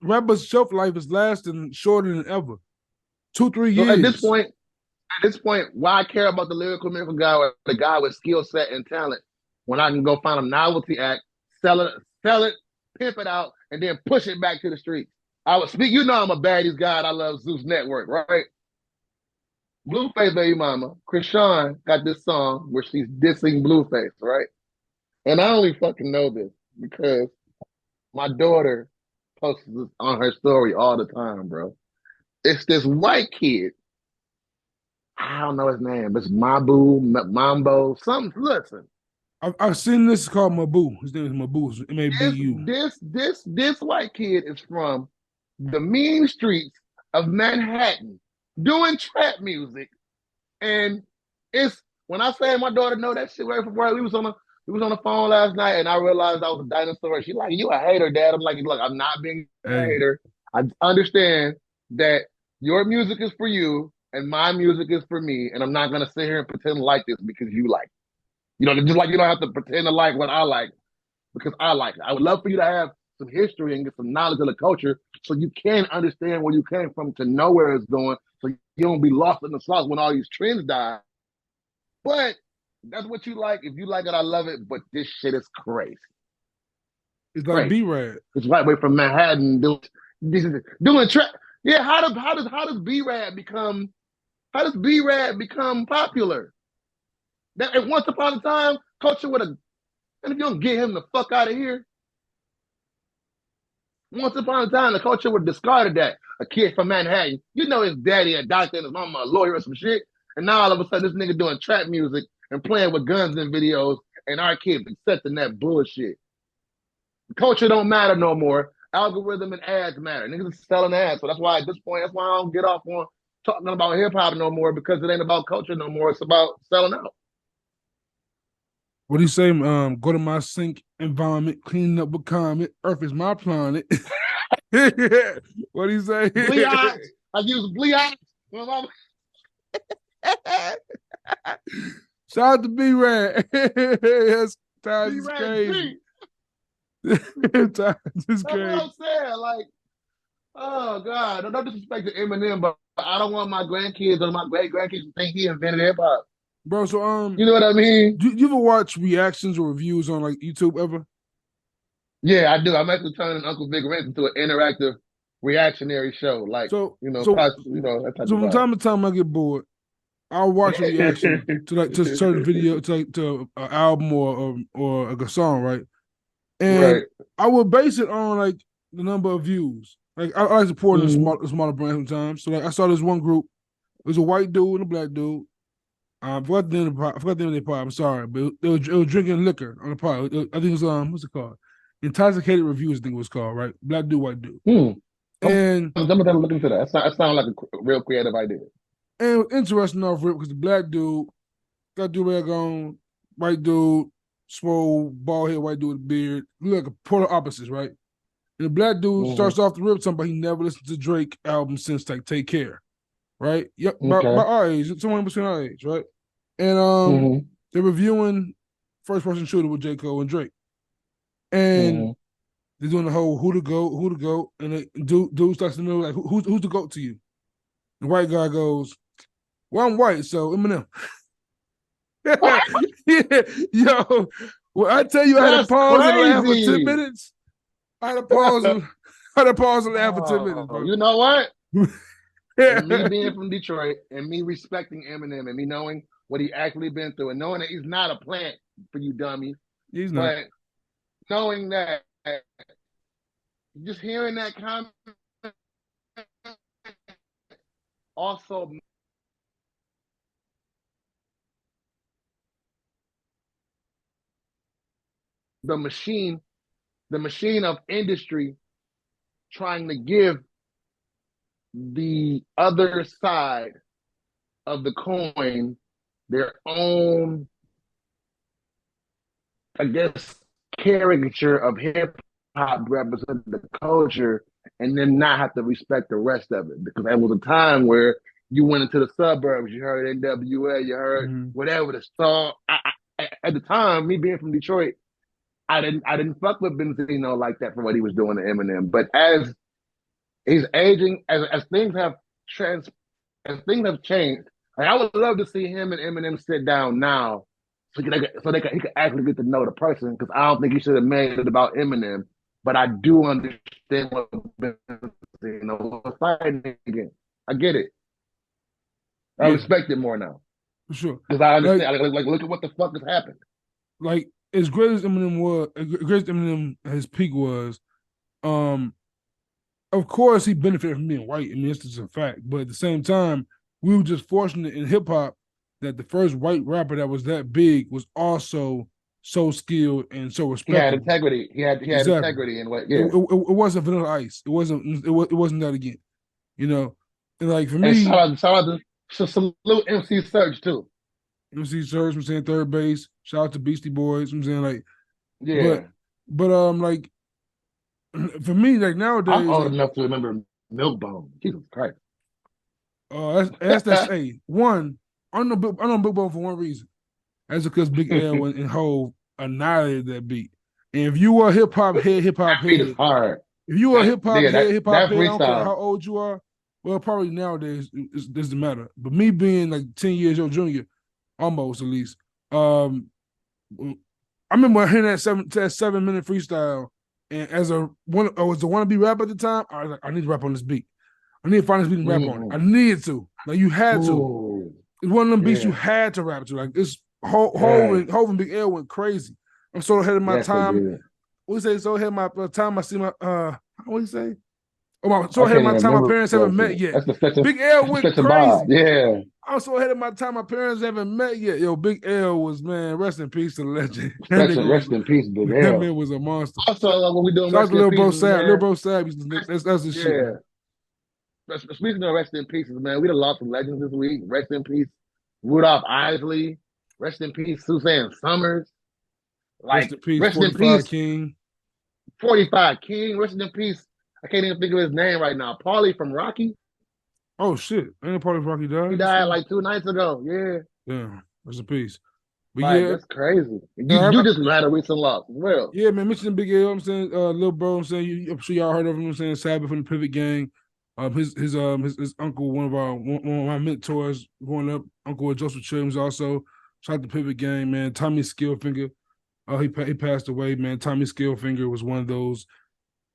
rappers' shelf life is lasting shorter than ever. 2-3 years. So at this point, why I care about the lyrical miracle guy or the guy with skill set and talent when I can go find a novelty act, sell it, pimp it out, and then push it back to the streets. I would speak. You know I'm a baddies guy. I love Zeus Network, right? Blueface baby mama, Krishan got this song where she's dissing Blueface, right? And I only fucking know this because my daughter posts this on her story all the time, bro. It's this white kid. I don't know his name. It's Mambo, something. Listen. I've seen this called Mabu. His name is Mabu. It may be you. This white kid is from the mean streets of Manhattan doing trap music. And it's when I say my daughter know that shit right from where we was on We was on the phone last night, and I realized I was a dinosaur. She like, you a hater, Dad. I'm like, look, I'm not being a Hey, hater. I understand that your music is for you, and my music is for me, and I'm not gonna sit here and pretend to like this because you like. You know, just like you don't have to pretend to like what I like because I like it. I would love for you to have some history and get some knowledge of the culture so you can understand where you came from to know where it's going, so you don't be lost in the sauce when all these trends die. But that's what you like. If you like it, I love it. But this shit is crazy. it's like Crazy. B-Rad. It's right away from Manhattan doing track. Yeah, how does B-Rad become popular? That once upon a time, culture would have, and if you don't get him the fuck out of here, once upon a time, the culture would have discarded that. A kid from Manhattan, you know his daddy a doctor and his mama a lawyer or some shit. And now all of a sudden, this nigga doing trap music and playing with guns in videos, and our kids accepting that bullshit. Culture don't matter no more. Algorithm and ads matter. Niggas is selling ads. So that's why at this point, that's why I don't get off on talking about hip hop no more because it ain't about culture no more. It's about selling out. What do you say? Go to my sink environment, cleaning up with comment. Earth is my planet. What do you say? Bleox. I use Bleox. Shout out to B-Rad. Yes, times is crazy. Times is That's what crazy. I'm saying. Like, oh God, no disrespect to Eminem, but I don't want my grandkids or my great grandkids to think he invented hip hop. Bro, so You know what I mean? you ever watch reactions or reviews on like YouTube ever? Yeah, I do. I'm actually turning Uncle Vanglorious into an interactive reactionary show, like So you know, so past, you know that type so of from time to time I get bored. I'll watch a reaction vibe. to certain video to an album or a song, right? And Right. I would base it on like the number of views. Like I like supporting Mm-hmm. smaller brands sometimes. So like I saw this one group. It was a white dude and a black dude. I forgot the name of the pod. I forgot the name of their pod. I'm sorry, but it was drinking liquor on the pod. I think it was what's it called? Intoxicated Reviews. I think it was called, right? Black dude, white dude. Hmm. And I'm gonna look into that. That sounds like a real creative idea. interesting off rip because the black dude got do rag on, white dude, swole, bald head, white dude with a beard. Look like a polar opposites, right? And the black dude starts Mm-hmm. off the rip talking about he never listened to Drake album since like Take Care, right? Yep, by Okay. our age, someone between our age, right? And Mm-hmm. they're reviewing first person shooter with J. Cole and Drake. And Mm-hmm. they're doing the whole who to go, and dude starts to know like who's the goat to you. The white guy goes, well, I'm white, so Eminem. What? Yeah, yo, well, I tell you, I had to That's pause and laugh for 10 crazy. minutes. I had to pause and I had to pause and laugh for 10 minutes, Oh, bro. you know what? And me Yeah. being from Detroit and me respecting Eminem and me knowing what he actually been through and knowing that he's not a plant for you dummies, He's not. but knowing that, just hearing that comment also the machine, the machine of industry trying to give the other side of the coin their own, I guess, caricature of hip hop representing the culture and then not have to respect the rest of it. Because there was a time where you went into the suburbs, you heard NWA, you heard Mm-hmm. whatever the song. At the time, me being from Detroit, I didn't fuck with Benzino like that for what he was doing to Eminem. But as he's aging, as things have trans as things have changed, like I would love to see him and Eminem sit down now, he could actually get to know the person. Because I don't think he should have made it about Eminem, but I do understand what Benzino was fighting again. I get it. I Yeah, respect it more now for sure. because I Like, understand. Like, look at what the fuck has happened. like as great as Eminem was, as great as Eminem his peak was, um, of course he benefited from being white. I mean, it's just a fact. But at the same time, we were just fortunate in hip hop that the first white rapper that was that big was also so skilled and so He had respectable. integrity. He had Exactly. integrity in what. It, Yeah. it, it wasn't Vanilla Ice. It wasn't that again. You know, and like for And me, shout out to salute MC Surge too. MC Serge was saying third base. Shout out to Beastie Boys. I'm saying like, Yeah. but like for me, like I'm nowadays, old like, enough to remember Milk Bone. Jesus Christ. that's one. I know Big Bone for one reason. That's because Big L and Hove annihilated that beat. And if you are hip hop head, That beat is hard. if you are hip hop head, That I don't care how freestyle. old you are. Well, probably nowadays it doesn't matter. But me being like 10 years your junior, almost at least. I remember hearing that 7 minute freestyle, and as I was a wannabe rapper at the time, I was like, I need to rap on this beat. I need to find this beat and rap on it. I needed to. Like you had to. Ooh. It's one of them beats you had to rap to. Like this Hove and Big L went crazy. I'm so ahead of my time. What do you say? So ahead of my time. I see my what do you say? Oh, so ahead of my time. My parents haven't met yet. Big L went crazy. Yeah. I'm so ahead of my time. My parents haven't met yet. Yo, Big L was, man, rest in peace to the legend. Rest in peace, Big L. That man was a monster. Also, when we doing rest in peace, Little Bro Sad. That's the shit. Man. Speaking of rest in pieces, man, we done lost some legends this week. Rest in peace, Rudolph Isley. Rest in peace, Suzanne Summers. Like, rest in peace, 45 King. 45 King. Rest in peace. I can't even think of his name right now. Paulie from Rocky. Oh shit! Ain't Paulie from Rocky died? He died like 2 nights ago. Yeah. Yeah. Rest in peace. But like, that's crazy. You just had a recent loss as well. Yeah, man. Mentioning Big L, I'm saying, Lil Bro, I'm saying, I'm sure y'all heard of him. I'm saying Sabbath from the Pivot Gang. His uncle, one of my mentors growing up, Uncle Joseph Chilliams also. Shout out to Pivot Gang, man. Tommy Skillfinger. He passed away, man. Tommy Skillfinger was one of those.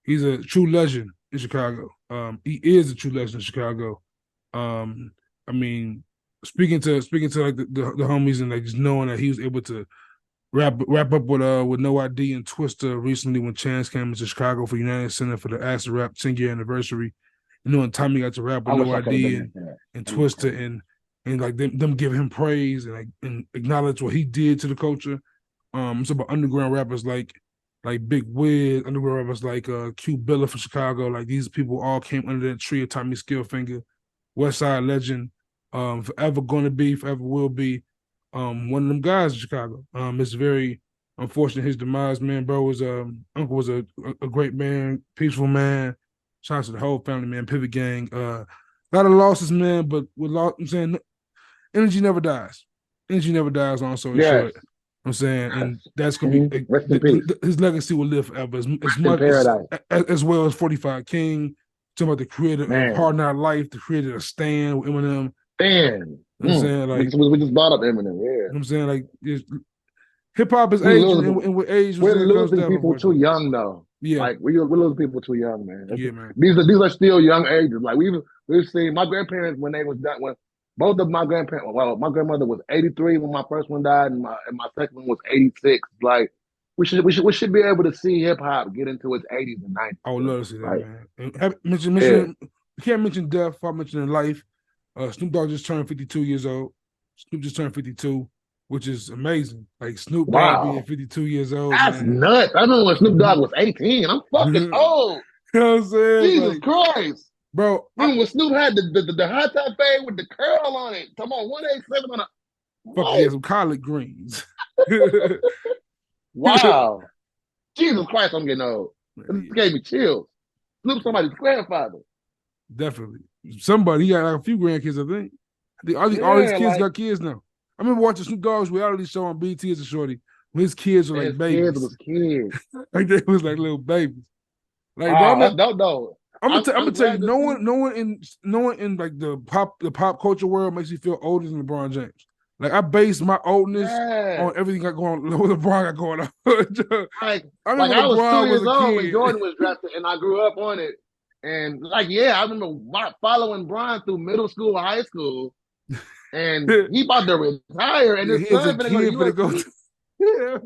He's a true legend in Chicago. He is a true legend in Chicago. I mean, speaking to like the homies and like just knowing that he was able to wrap up with No ID and Twister recently when Chance came into Chicago for United Center for the Acid Rap 10-year anniversary. You know, and Tommy got to rap with No ID and Twister and like them give him praise and like and acknowledge what he did to the culture. It's about underground rappers like Big Wiz, underground rappers like Q Billa from Chicago. Like these people all came under that tree of Tommy Skillfinger, West Side legend, forever going to be, forever will be, one of them guys in Chicago. It's very unfortunate his demise, man. Bro was uncle was a great man, peaceful man. Shout out to the whole family, man. Pivot Gang. A lot of losses, man, but I'm saying energy never dies. Energy never dies on so short. I'm saying, and that's gonna be his legacy will live forever as much as well as 45 King. Talking about the creator of Hard Knock Life, the creator of Stan with Eminem. Stan. I'm saying, like we just brought up Eminem, yeah. I'm saying, like hip hop is aging, and with age, we're losing people too young though. Yeah, like we're losing people too young, man. Man. These are still young ages. Like we've seen my grandparents when they was done when. Both of my grandparents, well, my grandmother was 83 when my first one died, and my second one was 86. Like, we should be able to see hip hop get into its 80s and 90s. I would love to see that, man. And mention you can't mention death without mentioning life. Snoop Dogg just turned 52 years old. Snoop just turned 52, which is amazing. Like Snoop Dogg being 52 years old. That's nuts. I remember when Snoop Dogg was 18. I'm fucking old. You know what I'm saying? Jesus Christ. Bro, when Snoop had the high top fade with the curl on it. Come on, 187 on a fucking some collard greens. Wow. Jesus Christ, I'm getting old. This gave me chills. Snoop somebody's grandfather. Definitely. Somebody, he got like a few grandkids, I think. All his kids got kids now. I remember watching Snoop Dogg's reality show on BT as a shorty when his kids were like babies. Kids was kids. Like they was like little babies. Like no. I'm gonna tell you, no one in like the pop culture world makes you feel older than LeBron James. Like I base my oldness on everything got going on. What LeBron got going on. I was 2 years old when Jordan was drafted, and I grew up on it. And I remember following Bron through middle school, high school, and he about to retire, and his son gonna go. Yeah.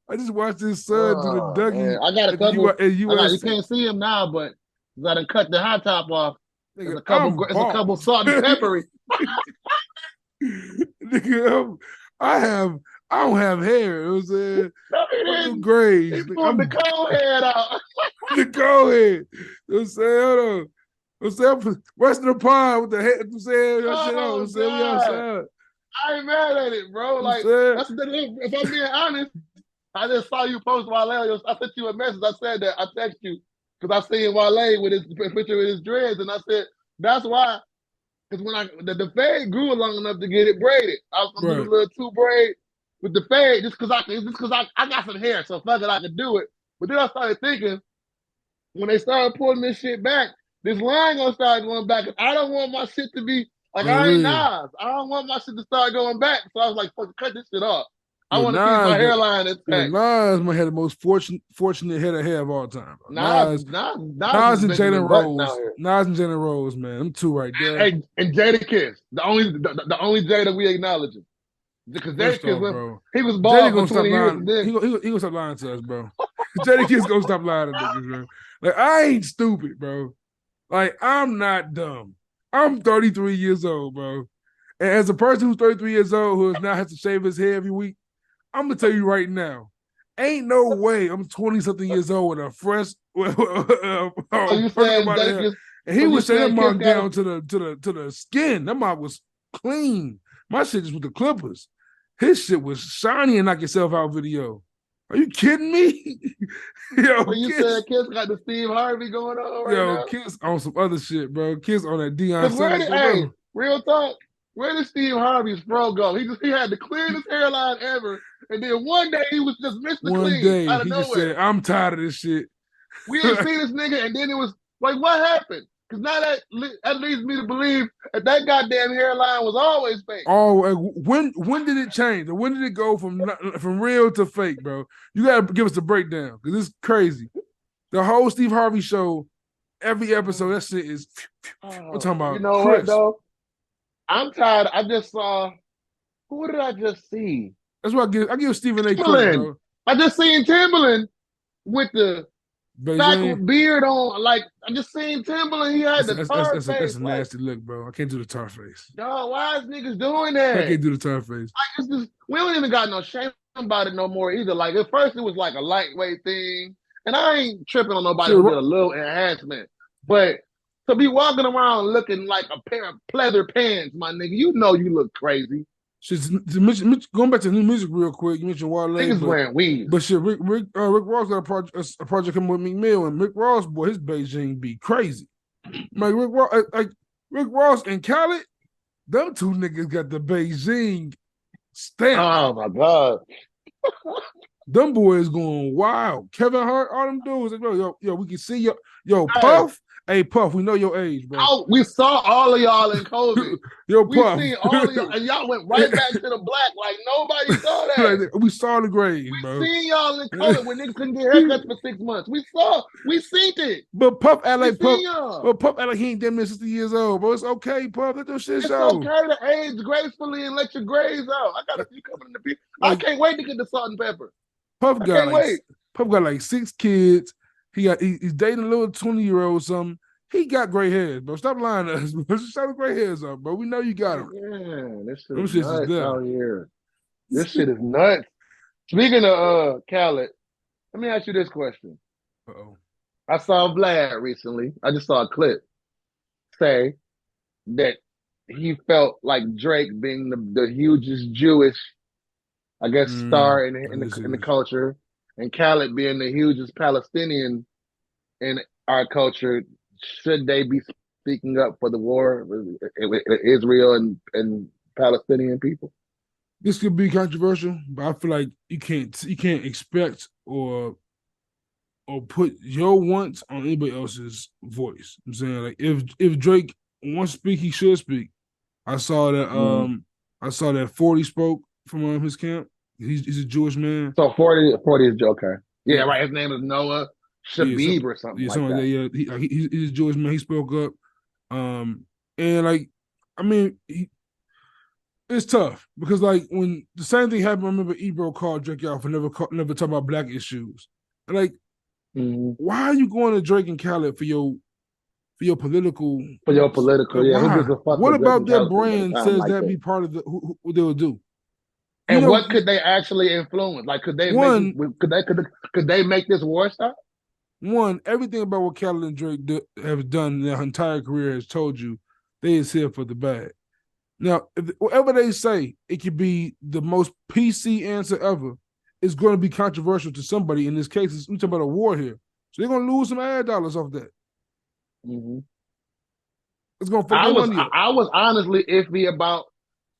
I just watched his son do the Dougie. Man. I got a couple. You can't see him now, but I done cut the high top off. There's a couple salt and peppery. Nigga, I don't have hair. It was some grays. He pulled the cold head out. The cold head. You know what I'm saying? Hold on. I'm saying, Western Pine with the head. I'm saying, we outside. I ain't mad at it, bro. You Like said, that's the if I'm being honest. I just saw you post Wale. I sent you a message. I said that I text you because I seen Wale with his picture with his dreads, and I said that's why. Because when the fade grew long enough to get it braided, I was gonna do right, the little two braid with the fade just because I got some hair, so fuck it, I could do it. But then I started thinking when they started pulling this shit back, this line gonna start going back. I don't want my shit to be like I ain't unreal. Nas. I don't want my shit to start going back. So I was like, fuck, cut this shit off. I Yo, want to keep my Nas, hairline yo, intact. Nas might have the most fortunate head of hair of all time, bro. Nas is Nas and Benjamin Jalen Button out Rose, here. Nas and Jalen Rose, man, them two right there. And Jada Kiss, the only Jada we acknowledge him. Because Jada First Kiss off, bro, he was Jada bald for gonna stop 20 years lying. and then He gonna stop lying to us, bro. Jada Kiss gonna stop lying to niggas, bro. Like I ain't stupid, bro. Like I'm not dumb. I'm 33 years old, bro. And as a person who's 33 years old who has not had to shave his hair every week, I'm gonna tell you right now, ain't no way I'm 20 something years old with a fresh so you perfect saying amount of Jada hair. Kiss And he so you was saying that saying Kiss mark got down to the skin. That mark was clean. My shit just with the clippers. His shit was shiny and knock yourself out video. Are you kidding me? so you saying Kiss got the Steve Harvey going on right now? Kiss on some other shit, bro. Kiss on that Deion Because Sanders shit, bro. real talk, where did Steve Harvey's fro go? He had the cleanest hairline ever, and then one day he was just Mr. One Clean day out of he just nowhere. said, "I'm tired of this shit." We ain't seen this nigga, and then it was like, what happened? Because now that leads me to believe that goddamn hairline was always fake. Oh, when did it change? When did it go from real to fake, bro? You gotta give us a breakdown because it's crazy. The whole Steve Harvey show, every episode, that shit is. We're talking You about know what Chris. though? I'm tired. I just saw. Who did I just see? That's why I give Stephen A. credit, Timberland. bro. I just seen Timberland with the back Beijing, beard on. Like I just seen Timberland. He had the tar that's face. a Like, nasty look, bro. I can't do the tar face. dog, why is niggas doing I that? can't do the tar face. Like, we don't even got no shame about it no more either. Like at first it was like a lightweight thing, and I ain't tripping on nobody Shit, who did a little enhancement. But to be walking around looking like a pair of pleather pants, my nigga, you know you look crazy. Going back to new music real quick, you mentioned Wale, Niggas wearing weed. but shit, Rick Ross got a project coming with Meek Mill, and Rick Ross, boy, his Beijing be crazy. Rick Ross and Khaled, them two niggas got the Beijing stamp. Oh my god. Them boys going wild. Kevin Hart, all them dudes, like, yo, we can see yo, Hey, Puff. Hey, Puff, we know your age, bro. we saw all of y'all in COVID. Yo, We Puff. seen all of y'all, and y'all went right back to the black like nobody saw Like, that. we saw the grave, bro. We seen y'all in COVID when niggas couldn't get haircuts for 6 months. We seen it. But Puff act We like seen Puff. y'all. But Puff act like he ain't damn near 60 years old, bro. It's okay, Puff. Let them shit It's show. okay to age gracefully and let your grays out. I got a few coming in the people. I Like can't wait to get the salt and pepper. Puff I got can't like wait. Puff got like 6 kids. He's dating a little 20-year-old something. He got gray hairs, bro. Stop lying to us, bro. Just show the gray hairs up, bro. We know you got them. Man, this shit Them is shits is nuts there. out here. This shit is nuts. Speaking of Khaled, let me ask you this question. Uh-oh. I saw Vlad recently. I just saw a clip say that he felt like Drake being the hugest Jewish, I guess, star in the culture, and Khaled being the hugest Palestinian in our culture. Should they be speaking up for the war with Israel and Palestinian people? This could be controversial, but I feel like you can't expect or put your wants on anybody else's voice. I'm saying, like, if Drake wants to speak, he should speak. I saw that I saw that 40 spoke from his camp. He's a Jewish man. So 40 is okay. Yeah, Yeah. right. His name is Noah Shabib or something like that. Yeah, he's a Jewish man. He spoke up. And like, I mean, it's tough because like when the same thing happened, I remember Ebro called Drake out for never talking about black issues. And like, why are you going to Drake and Khaled for your political? For your political, yeah. Why? Who gives a fuck What Drake about and their Khaled brand says like that be part of who they'll do? And what could they actually influence? Like, could they make this war stop? One, everything about what Khaled and Drake have done their entire career has told you they is here for the bag. Now, whatever they say, it could be the most PC answer ever. It's going to be controversial to somebody. In this case, we're talking about a war here. So they're going to lose some ad dollars off that. Mm-hmm. It's going to fuck their money up. I was honestly iffy about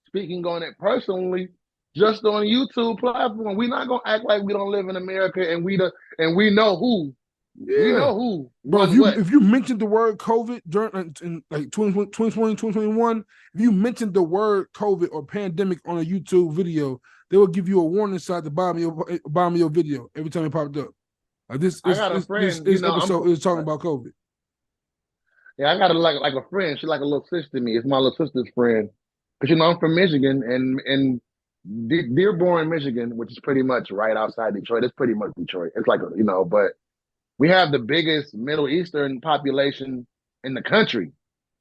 speaking on it personally, just on YouTube platform. We're not gonna act like we don't live in America and we know who. We Yeah. know who Bro, won what. if you mentioned the word COVID during in like 2020, 2021, if you mentioned the word COVID or pandemic on a YouTube video, they will give you a warning sign at the bottom of your video every time it popped up. Like I got a friend, this episode is talking about COVID. yeah, I got like a friend. She's like a little sister to me. It's my little sister's friend. Cause I'm from Michigan and Dearborn, Michigan, which is pretty much right outside Detroit. It's pretty much Detroit. It's like but we have the biggest Middle Eastern population in the country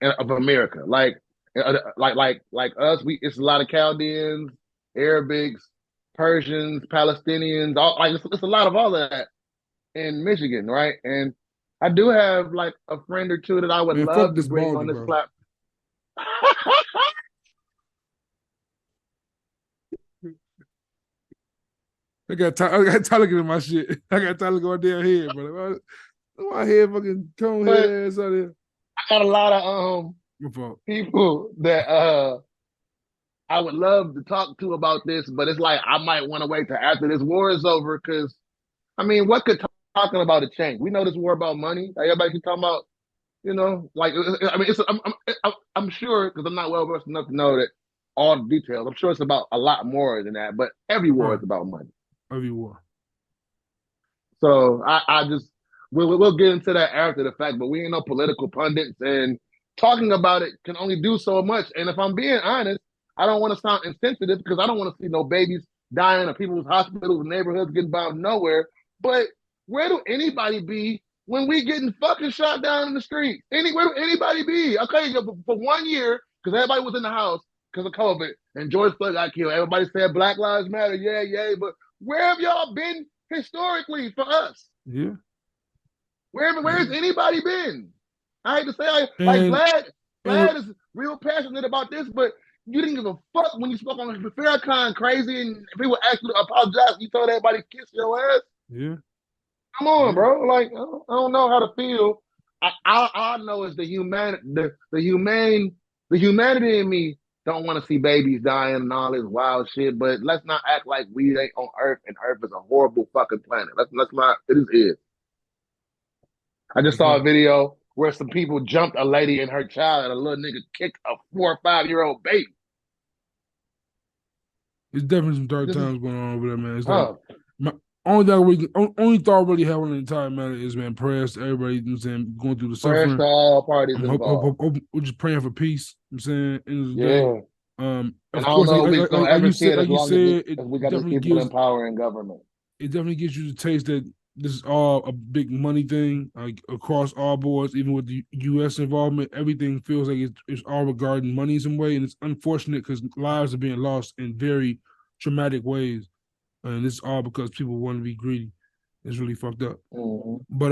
of America. Like us, it's a lot of Chaldeans, Arabics, Persians, Palestinians. It's a lot of all of that in Michigan, right? And I do have like a friend or two that I would Man, fuck love to this bring on Baldy, this bro. platform. I got Tyler getting my shit. I got Tyler going down here, bro. My head fucking cone head But ass out here. I got a lot of people that I would love to talk to about this, but it's like I might want to wait till after this war is over because I mean, what could talking about it change? We know this war about money. Like everybody keep talking about, like I mean, I'm sure because I'm not well versed enough to know that all the details. I'm sure it's about a lot more than that, but every war is about money. Every war. So I just we'll get into that after the fact, but we ain't no political pundits and talking about it can only do so much. And if I'm being honest, I don't want to sound insensitive because I don't want to see no babies dying or people's hospitals and neighborhoods getting bombed nowhere. But where do anybody be when we getting fucking shot down in the street? Where do anybody be? Okay, for 1 year, because everybody was in the house because of COVID and George Floyd got killed. Everybody said Black Lives Matter, yeah, but where have y'all been historically for us? Yeah. Where's anybody been? I hate to say, Vlad is real passionate about this, but you didn't give a fuck when you spoke on Farrakhan crazy and people asked you to apologize. You told everybody to kiss your ass. Yeah. Come on, bro. Like I don't know how to feel. I know is the humanity in me don't want to see babies dying and all this wild shit. But let's not act like we ain't on Earth and Earth is a horrible fucking planet. Let's not. It is. I just saw a video where some people jumped a lady and her child, and a little nigga kicked a 4 or 5-year-old baby. It's definitely some dark times going on over there, man. It's like my only thought I really have on the entire matter is, man, prayers to everybody. You know what I'm saying, going through the suffering. Prayers to all parties involved. We're just praying for peace. You know what I'm saying, end of the day. And of I don't course, know if we still ever see it as long as we got these people in power in government. It definitely gives you the taste that this is all a big money thing, like across all boards, even with the U.S. involvement. Everything feels like it's all regarding money in some way, and it's unfortunate because lives are being lost in very traumatic ways, and it's all because people want to be greedy. It's really fucked up. Mm-hmm. But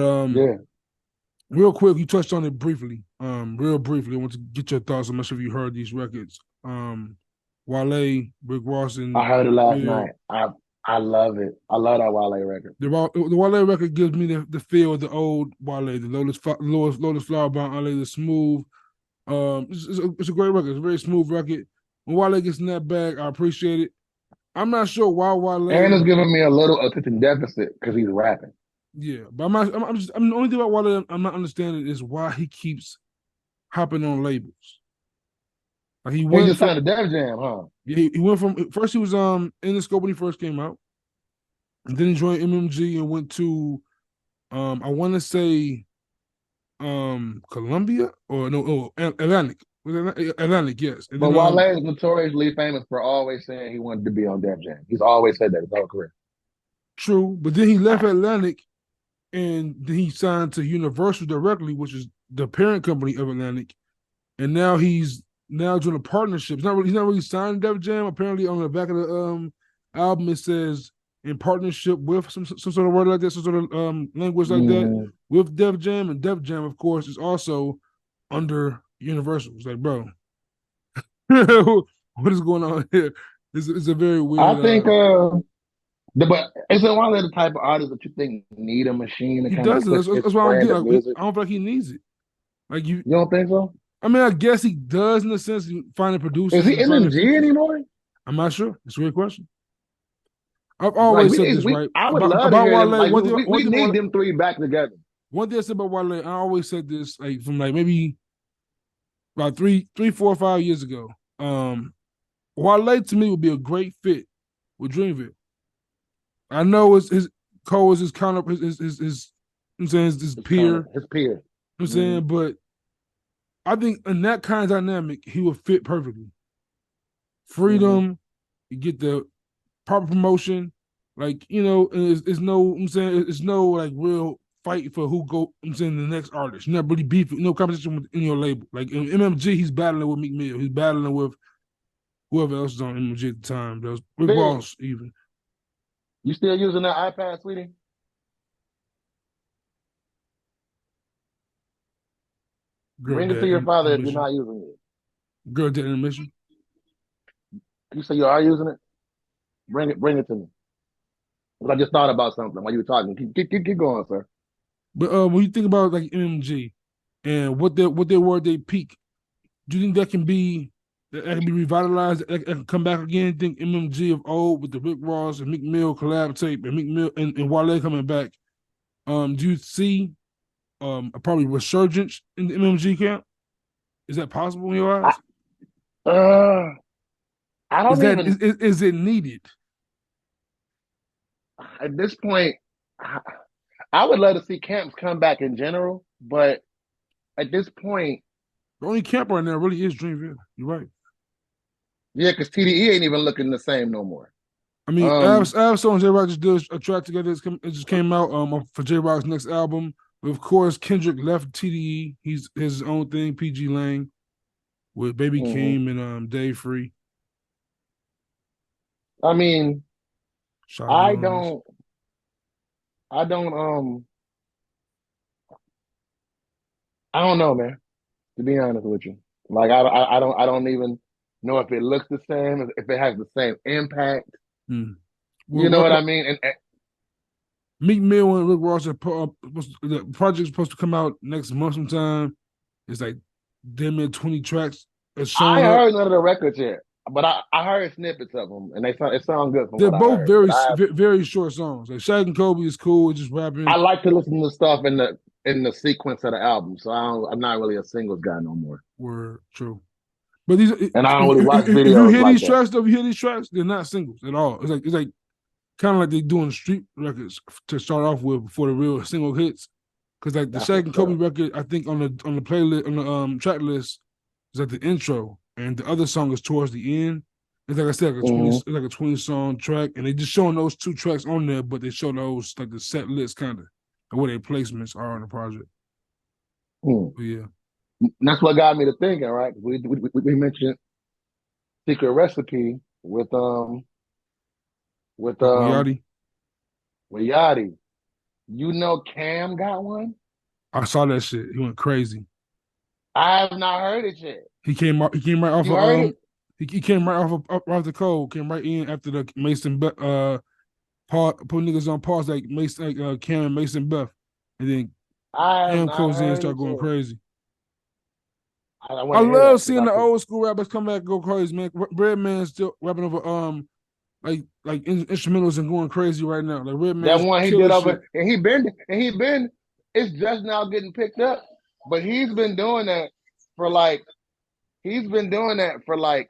real quick, you touched on it briefly. Real briefly, I want to get your thoughts. I'm not sure if you heard these records. Wale, Rick Ross, and I heard it last night. I love it. I love that Wale record. The Wale record gives me the feel of the old Wale, the Lotus Flower Bomb, Wale, the smooth. It's a great record. It's a very smooth record. When Wale gets in that bag, I appreciate it. I'm not sure why Wale. And it's giving me a little attention deficit because he's rapping. Yeah, but I'm the only thing about Wale I'm not understanding is why he keeps hopping on labels. Like he just signed a Def Jam, huh? Yeah, he went from first he was in the scope when he first came out, and then he joined MMG and went to I want to say Columbia or Atlantic. Atlantic, yes. And but then, Wale is notoriously famous for always saying he wanted to be on Def Jam. He's always said that his whole career. True, but then he left Atlantic and then he signed to Universal directly, which is the parent company of Atlantic, and now he's doing a partnership. He's not really signed Def Jam. Apparently, on the back of the album, it says in partnership with some sort of word like that, some sort of language like that with Def Jam, and Def Jam, of course, is also under Universal. It's like, bro, What is going on here? It's a very I weird. think, but isn't Wale the type of artist that you think need a machine to He kind of doesn't. push his That's why I don't get. brand of Like, music? I don't feel like he needs it. Like you, You don't think so? I mean, I guess he does in a sense. Finding Is producers he and finding MMG features. anymore? I'm not sure. It's a weird question. I've Like always we said need, this we right I would about love to about hear them. Wale. Like we need them three back together. One thing I said about Wale. I always said this like from like maybe about 4 or 5 years ago. Wale to me would be a great fit with Dreamville. I know it's his Cole is his counter his I'm saying his His peer. kind of his peer. I'm Mm-hmm. saying, but I think in that kind of dynamic, he would fit perfectly. Mm-hmm. Freedom, you get the proper promotion, like it's no. I'm saying it's no like real fight for who go. I'm saying the next artist. You're not really beefing, no competition with in your label. Like in MMG, he's battling with Meek Mill. He's battling with whoever else was on MMG at the time. There was Rick Big. Ross even. You still using that iPad, sweetie? Girl Bring it to Dad your father if you're intermission. not using it. Girl Dad intermission. You say you are using it. Bring it to me. But I just thought about something while you were talking. Keep going, sir. But when you think about like MMG and what they were at their peak, do you think that can be revitalized? That can come back again? Think MMG of old with the Rick Ross and Meek Mill collab tape and Meek Mill and Wale coming back. Do you see a probably resurgence in the MMG camp? Is that possible in your I, eyes? uh, I Is don't that even is it needed? at this point. I would love to see camps come back in general, but at this point, The only camp right now really is Dreamville. You're right. yeah, because TDE ain't even looking the same no more. I mean, Um, Absol and J Rock just did a track together. It just came out for J Rock's next album. But of course, Kendrick left TDE. He's his own thing, PG Lane, with Baby mhm. Keem and Dave Free. I mean, Shot I Anonymous. don't, I don't, I don't know, man. To be honest with you, like I don't even know if it looks the same, if it has the same impact. Hmm. You Well, know what I mean? And Meek Mill and Rick Ross the project's supposed to come out next month sometime. It's like damn near 20 tracks are I showing up. heard none of the records yet, but I heard snippets of them, and it sound good from They're what I both heard. But very short songs. Like Shaq and Kobe is cool, it's just rapping. I like to listen to stuff in the sequence of the album, so I'm not really a singles guy no more, Were true. But these, and I don't really watch if you videos hear like these that. tracks, though, if you hear these tracks, they're not singles at all. It's like kind of like they doing street records to start off with before the real single hits. Because like the That's Shaq what's and Kobe up. record, I think on the playlist on the track list is at the intro, and the other song is towards the end. It's like I said, Mm-hmm. like a 20 song track, and they just showing those two tracks on there, but they show those like the set list kind of and where their placements are on the project. Mm. But yeah, And that's what got me to thinking. Right? We mentioned Secret Recipe with Uncle Yachty, with Yachty. You know, Cam got one. I saw that shit. He went crazy. I have not heard it yet. He came right off You of heard it? he came right off the code, came right in after the Mason put niggas on pause like Mason like Cam and Mason Buff. And then I have Cam not comes in and heard start it going yet. crazy. I I want to hear love that because seeing I the could. old school rappers come back and go crazy, man. Redman still rapping over instrumentals and going crazy right now. Like That Redman's one he killer did shit. over, and he been. It's just now getting picked up, but he's been doing that for like he's been doing that for like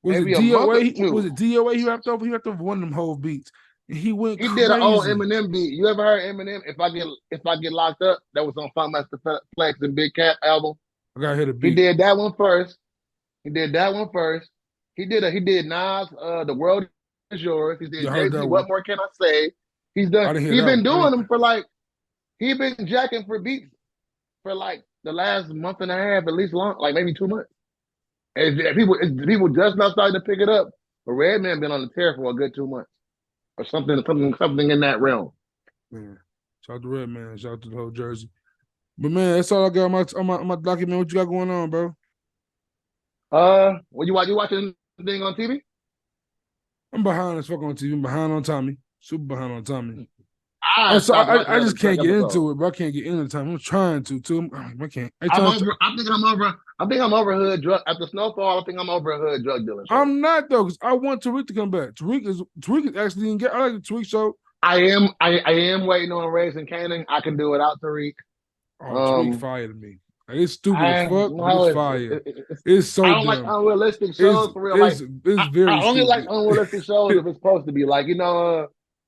Was it maybe a month or DOA? Was two. it DOA he rapped over? He rapped over one of them whole beats. And he went He did an old crazy. Eminem beat. You ever heard Eminem? If I get locked up, that was on Funkmaster Flex and Big Cat album. I gotta hit a He beat. did that one first. He did that one first. He did Nas, The World Is Yours. He Yeah, did I heard Jay Z. that What one. more can I say? I didn't hear He that been one. I doing didn't. them for like he been jacking for beats for like the last month and a half, at least long, like maybe 2 months. People just now starting to pick it up. But Redman been on the tear for a good 2 months or something in that realm. Man, shout out to Red Man. Shout out to the whole Jersey. But man, that's all I got on my document. What you got going on, bro? What you watching thing on TV? I'm behind as fuck on TV. I'm behind on Tommy. Super behind on Tommy. I I'm sorry, stopped watching I after just the first can't get episode. into it, but I can't get into time. I'm trying to too. I can't. I'm over. I think I'm over. I think I'm over hood drug after Snowfall. I think I'm over a hood drug dealing show. I'm not though, because I want Tariq to come back. Tariq is actually in. I like the Tariq show. I am waiting on Raising Canaan. I can do without Tariq. Oh, Tariq Um, fired me. Like, it's stupid as I fuck, but it's no, fire. It's I so don't like dumb. unrealistic It's shows for real. Like it's it's I very only like stupid. unrealistic shows if it's supposed to be. Like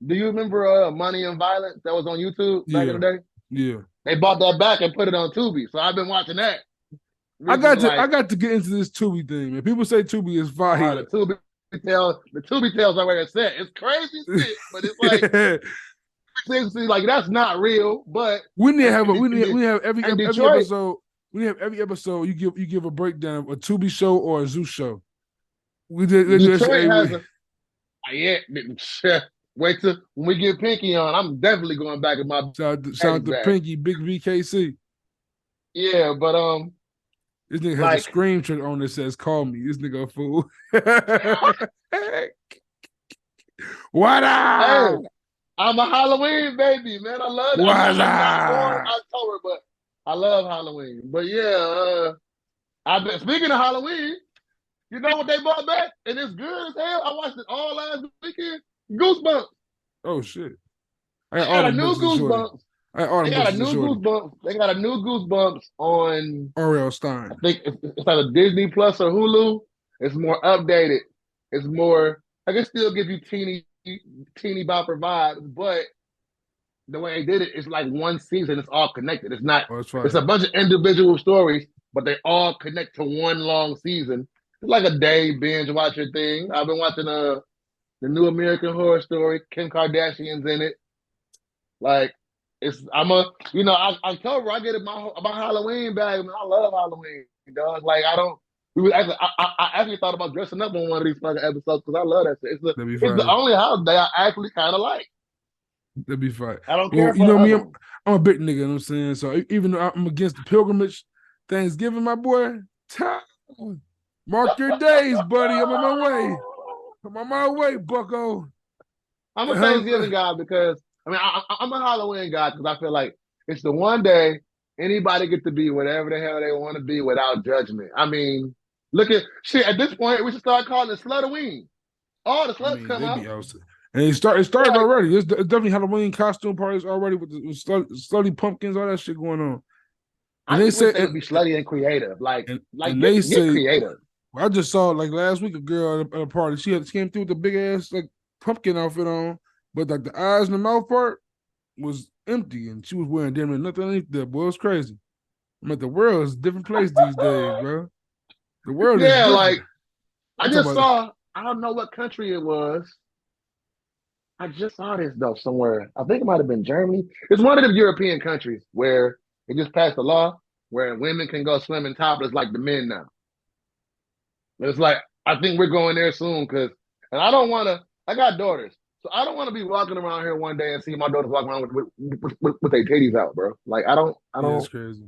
do you remember Money and Violence that was on YouTube back in Yeah, the day? yeah. They bought that back and put it on Tubi, so I've been watching that recently. I Like, got to get into this Tubi thing, man. People say Tubi is fire. the Tubi tells are where it's set. It's crazy shit, but it's like seriously, like that's not real. But we need to have in we have every Detroit, episode. We have every episode. You give a breakdown of a Tubi show or a Zeus show. We did this Detroit every has week. yeah. Wait till when we get Pinky on. I'm definitely going back in my Shout out to bag. Pinky, Big VKC. Yeah, but This nigga has a like screen trick on that says "Call me." This nigga a fool. What hey, up? I'm a Halloween baby, man. I love it. What I'm not born up? October, but I love Halloween. But yeah, I've been speaking of Halloween. You know what they brought back? And it's good as hell. I watched it all last weekend. Goosebumps. Oh shit! I They got all got a them new books in shorty. Goosebumps. I got all They them got books a in new shorty. Goosebumps. They got a new Goosebumps on. R.L. I Stein. think it's either Disney Plus or Hulu. It's more updated. It's more. I can still give you teeny bopper vibes, but the way they did it is like one season. It's all connected. It's not. Oh, that's It's fire. a bunch of individual stories, but they all connect to one long season. It's like a day binge watcher thing. I've been watching the new American Horror Story. Kim Kardashian's in it. Like I'm a October I get it my Halloween bag. Man, I love Halloween, dog. Like I don't. We was actually, I actually thought about dressing up on one of these fucking episodes because I love that shit. That'd be It's the fire. only holiday I actually kind of like. That'd be fire. I don't Well, care you for the know me, other ones. I'm a big nigga, you know what I'm saying? So even though I'm against the pilgrimage, Thanksgiving, my boy, mark your days, buddy. I'm on my way. I'm on my way, bucko. I'm a Thanksgiving guy because I'm a Halloween guy because I feel like it's the one day anybody get to be whatever the hell they want to be without judgment. I mean, look at shit. At this point, we should start calling it Slutterween. All the sluts come They out. be out. And it started Like, already. It's definitely Halloween costume parties already with slutty pumpkins, all that shit going on. And I they just wish said, they would be slutty and creative. and they Get say, creative. I just saw like last week a girl at a party. She came through with a big ass like pumpkin outfit on, but like the eyes and the mouth part was empty, and she was wearing damn near nothing underneath that. Boy, it's crazy. I mean, the world is a different place these days, bro. The world is Yeah, different. like I I'm just talking about. saw. I don't know what country it was. I just saw this though somewhere. I think it might have been Germany. It's one of the European countries where they just passed a law where women can go swimming topless like the men now. And it's like I think we're going there soon because, and I don't want to. I got daughters, so I don't want to be walking around here one day and see my daughters walking around with their titties out, bro. Like I Yeah, it's don't crazy.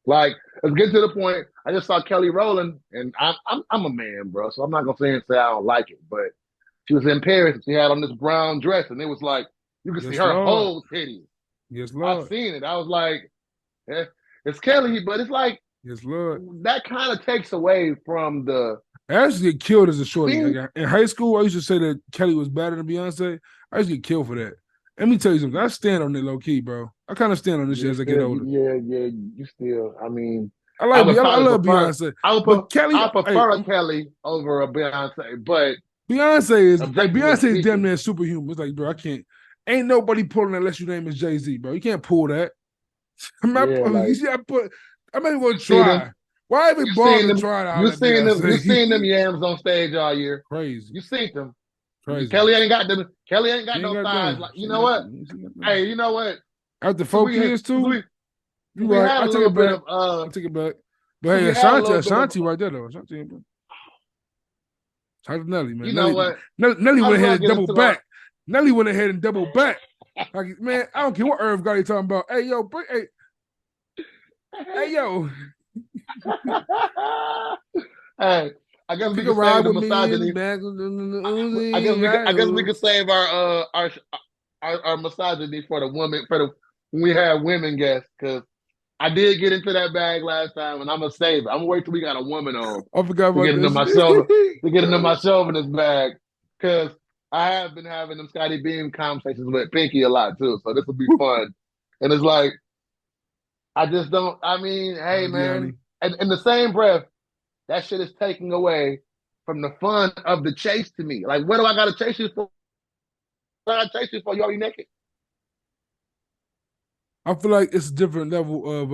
like. Let's get to the point. I just saw Kelly Rowland, and I'm a man, bro, so I'm not gonna say I don't like it, but she was in Paris and she had on this brown dress, and it was like you could see Yes, her Lord. whole titties. Yes, I've Lord. seen it. I was like, eh, it's Kelly, but it's like Yes, Lord. that kind of takes away from the I used to get killed as a shorty. being. Like, in high school, I used to say that Kelly was better than Beyonce. I used to get killed for that. Let me tell you something. I stand on it low key, bro. I kind of stand on this shit You as I get still, older. yeah. You still. I mean, I love Beyonce, I would. but Kelly, I hey, prefer a Kelly over a Beyonce, but objectively Beyonce is damn speaking, near superhuman. It's like, bro, I can't. Ain't nobody pulling that unless your name is Jay-Z, bro. You can't pull that. I'm not. yeah, You like see, I'm not even gonna you see them. try. Why even You seen bother them. trying to You holler at seen them. You Beyonce? seen them yams on stage all year. Crazy, You seen them. crazy. Kelly ain't got them. Kelly ain't She got ain't no got thighs. done. Like She you ain't know got what? done. She ain't got done. Hey, you know what? After Cause 4 kids too, you we right. had I a take little it bit back. of I take it back. But cause hey, we had a little bit of Ashanti right there though. Ashanti, bro. Shout out to Nelly, man. you know what? Nelly Might went as ahead well and get double into our back. Nelly went ahead and double back. Like, man, I don't care what Irv got you talking about. Hey, yo, hey, yo. Hey, I guess we Take a can save ride the with me in the misogyny. back of the I guess Uzi. we can. I guess we Right? can save our misogyny for the woman for the when we have women guests because I did get into that bag last time and I'm gonna save it. I'm gonna wait till we got a woman on I forgot to about get into this. my chauvinist bag because I have been having them Scotty Beam conversations with Pinky a lot too. So this will be fun. And it's like I just don't. I mean, hey man, Deani. and in the same breath, that shit is taking away from the fun of the chase to me. Like, what do I gotta chase you for? What I chase you for? You already naked. I feel like it's a different level of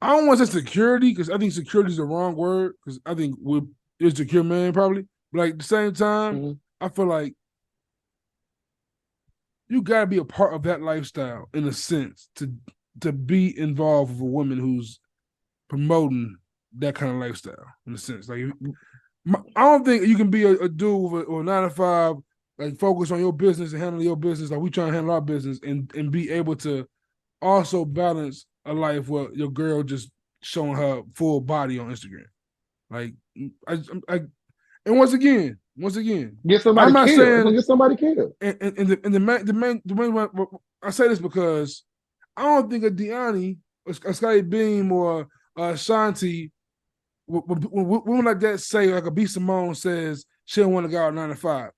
I don't want to say security because I think security is the wrong word because I think we're insecure man probably. But like at the same time, Mm-hmm. I feel like you gotta be a part of that lifestyle in a sense to be involved with a woman who's promoting that kind of lifestyle in a sense. Like I don't think you can be a dude with or 9 to 5, like focus on your business and handle your business like we trying to handle our business and be able to also balance a life where your girl just showing her full body on Instagram. Like I and once again, Get somebody I'm not killed. It's gonna saying get somebody killed. and the main I say this because I don't think a Deani, a Scotty Beam, or Shanti, when women like that say, like a B Simone says, she don't want to go out 9 to 5.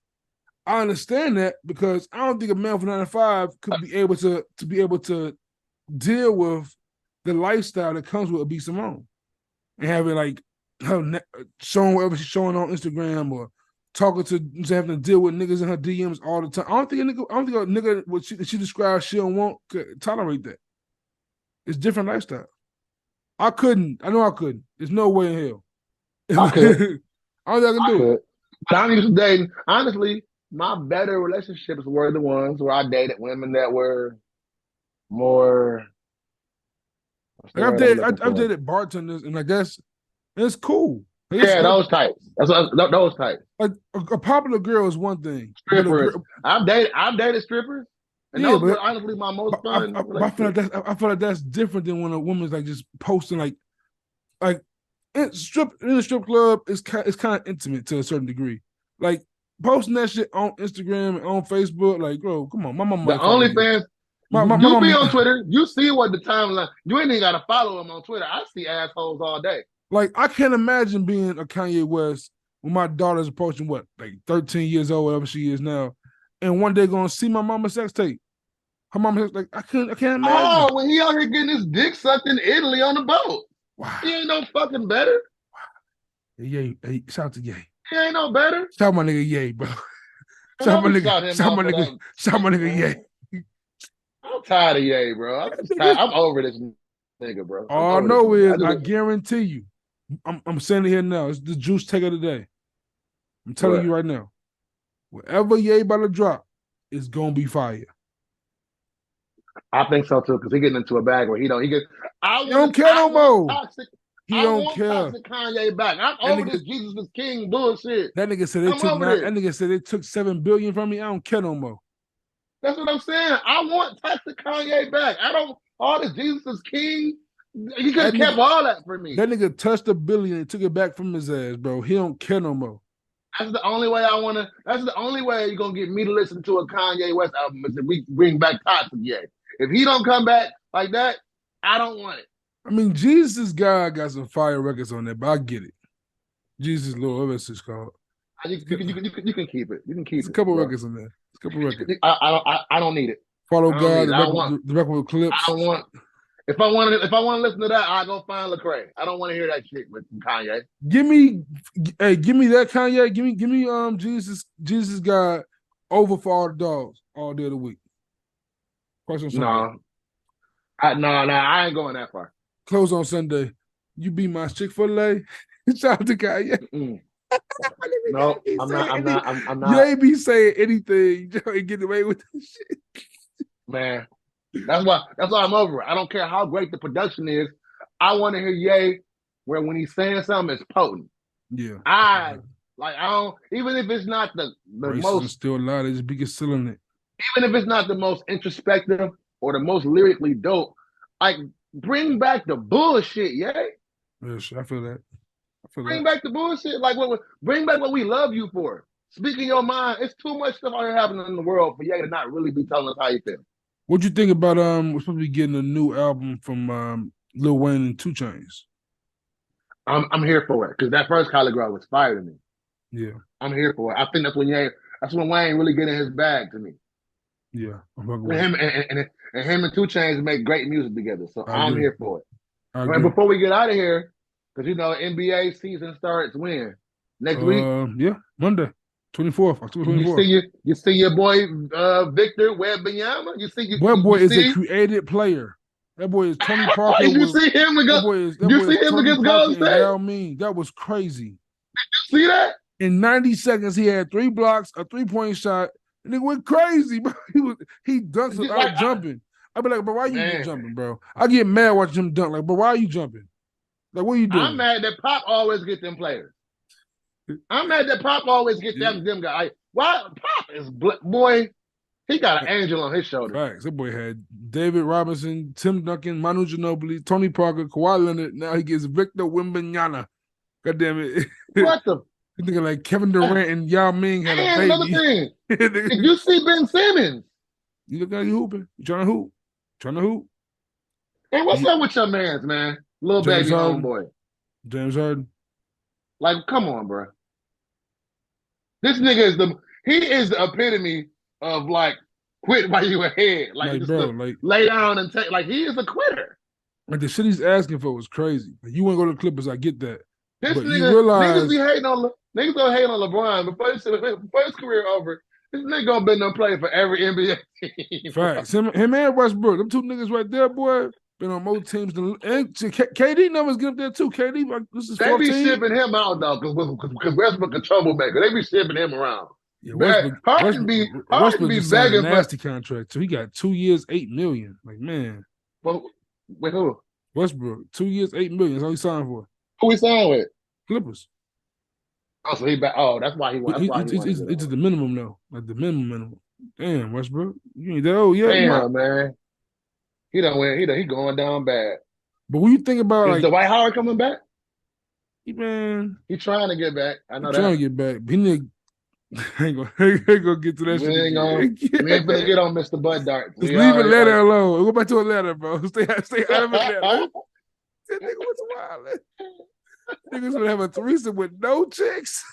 I understand that because I don't think a man for 9 to 5 could be able to deal with the lifestyle that comes with a B Simone and having like her showing whatever she's showing on Instagram or talking to having to deal with niggas in her DMs all the time. I don't think a nigga what she describes she don't want could tolerate that. It's different lifestyle. I couldn't. I know I couldn't. There's no way in hell. I could. I don't think I can I do it. could. But I'm used to dating. Honestly, my better relationships were the ones where I dated women that were more. What's the Like word I'm looking I've for? dated bartenders, and I guess it's cool. Like, Yeah, those types. Those types. like a popular girl is one thing, but a Strippers. girl, I've dated strippers, and yeah, those were but honestly my most fun I feel like relationships. I feel like that's different than when a woman's like just posting like in the strip club is it's kind of intimate to a certain degree. Like posting that shit on Instagram and on Facebook, like, bro, come on, my mom The might follow you. OnlyFans, My you be mom, on Twitter, you see what the timeline. You ain't even gotta follow them on Twitter. I see assholes all day. like, I can't imagine being a Kanye West when my daughter's approaching what, like 13 years old, whatever she is now, and one day gonna see my mama's sex tape. Her mama like, I can't imagine. Oh, when he out here getting his dick sucked in Italy on the boat. Wow. He ain't no fucking better. Hey, shout out to Ye. He ain't no better. Shout out my nigga Ye, bro. And I'm gonna shout him out for that Shout out my shit, nigga man. Ye. I'm tired of Ye, bro. I'm just tired. I'm over this nigga, bro. I'm All I over this know nigga. is I guarantee you, I'm saying it here now. It's the juice take of the day. I'm telling What? you right now. Whatever Ye about to drop is gonna be fire. I think so too, because he getting into a bag where he don't. He gets. He don't care I no want more. toxic. He I don't want care. toxic Kanye back. I'm That over nigga, this Jesus is King bullshit. that nigga said I'm over that this. nigga said they took 7 billion from me. I don't care no more. That's what I'm saying. I want toxic Kanye back. I don't. All this Jesus is King. He could have That kept nigga, all that for me. that nigga touched a billion and took it back from his ass, bro. He don't care no more. That's the only way I want to. That's the only way you're gonna get me to listen to a Kanye West album is if we bring back toxic yet. If he don't come back like that, I don't want it. I mean, Jesus God got some fire records on there, but I get it. Jesus Lord, whatever it's called. You can keep it. You can It's keep a it, couple bro. records in there. It's a couple records. I don't need it. Follow I don't need God, it. I don't want. the record with I clips. don't want. If I want to listen to that, I go find Lecrae. I don't want to hear that shit with Kanye. Give me that Kanye. Give me Jesus God over for all the dogs all day of the week. Price on Sunday. No, I ain't going that far. Close on Sunday. You be my Chick-fil-A. Shout out to Kanye. No, I'm not. I'm You not. ain't be saying anything, Joe, and getting away with this shit. Man, that's why I'm over it. I don't care how great the production is. I want to hear Ye where when he's saying something, it's potent. Yeah. I don't even if it's not the Racism most still alive. They just be concealing it. even if it's not the most introspective or the most lyrically dope, like bring back the bullshit, yeah. Yes, I feel that. feel Bring that. back the bullshit. Like bring back what we love you for. Speaking your mind. It's too much stuff out here happening in the world for you to not really be telling us how you feel. What you think about we're supposed to be getting a new album from Lil Wayne and 2 Chainz? I'm here for it because that first College Grove was fire to me. Yeah, I'm here for it. I think that's when Wayne really getting his bag to me. yeah. I'm fucking And with it. him and 2 Chainz make great music together. So I I'm agree. here for it. I All right, agree. before we get out of here, because NBA season starts when? Next week? Yeah, Monday, 24th, October You 24th. see your boy Victor Wembanyama? That boy You is a see created player. That boy is Tony Parker you with see him that against you boy see is him Tony against Parker Golden and State? Yao Ming. That was crazy. See that? In 90 seconds, he had 3 blocks, a 3-point shot, and it went crazy, bro. He dunks without jumping. I be like, bro, why you even Man, jumping, bro? I get mad watching him dunk. Like, bro, why are you jumping? Like, what are you I'm doing? mad that Pop always get them players. I'm mad that Pop always get them guys. Why Pop is boy? He got an angel on his shoulder. Facts. That boy had David Robinson, Tim Duncan, Manu Ginobili, Tony Parker, Kawhi Leonard. Now he gets Victor Wembanyama. God damn it. What the? You thinking like Kevin Durant and Yao Ming had a And another baby. thing, did you see Ben Simmons? You look like you hooping. You trying to hoop. Trying to hoop. And what's up with your mans, man? Little James baby Harden. homeboy. James Harden. Like, come on, bro. This nigga is the epitome of like quit while you ahead. Like, just bro, to lay down and take. Like, he is a quitter. Like, the shit he's asking for was crazy. Like, you want to go to the Clippers, I get that. This but nigga, you realize niggas don't hate on LeBron, but before his career over, this nigga gonna been no play for every NBA team. Facts. Him and Westbrook, them 2 niggas right there, boy, been on more teams than KD numbers get up there too. KD, like, this is They be 14. shipping him out though, because Westbrook a troublemaker. They be shipping him around. Yeah, Harden be just signed a begging nasty contract. So he got 2 years, $8 million. Like, man. Well, with who? Westbrook, 2 years, $8 million. That's all he signed for. Who he signed with? Clippers. Oh, so he back. Oh, that's why he won. It's the minimum though. Like the minimum. Damn, Westbrook. You ain't that old yet. Damn, man. He done went. He going down bad. But when you think about is Dwight Howard coming back? Man, he trying to get back. I know that. Trying to get back. But he ain't gonna get to that shit. We ain't gonna get on Mr. Bud Dart. Just leave Atlanta alone. Go back to Atlanta, bro. Stay out of Atlanta. That nigga was wild. Niggas gonna have a threesome with no chicks.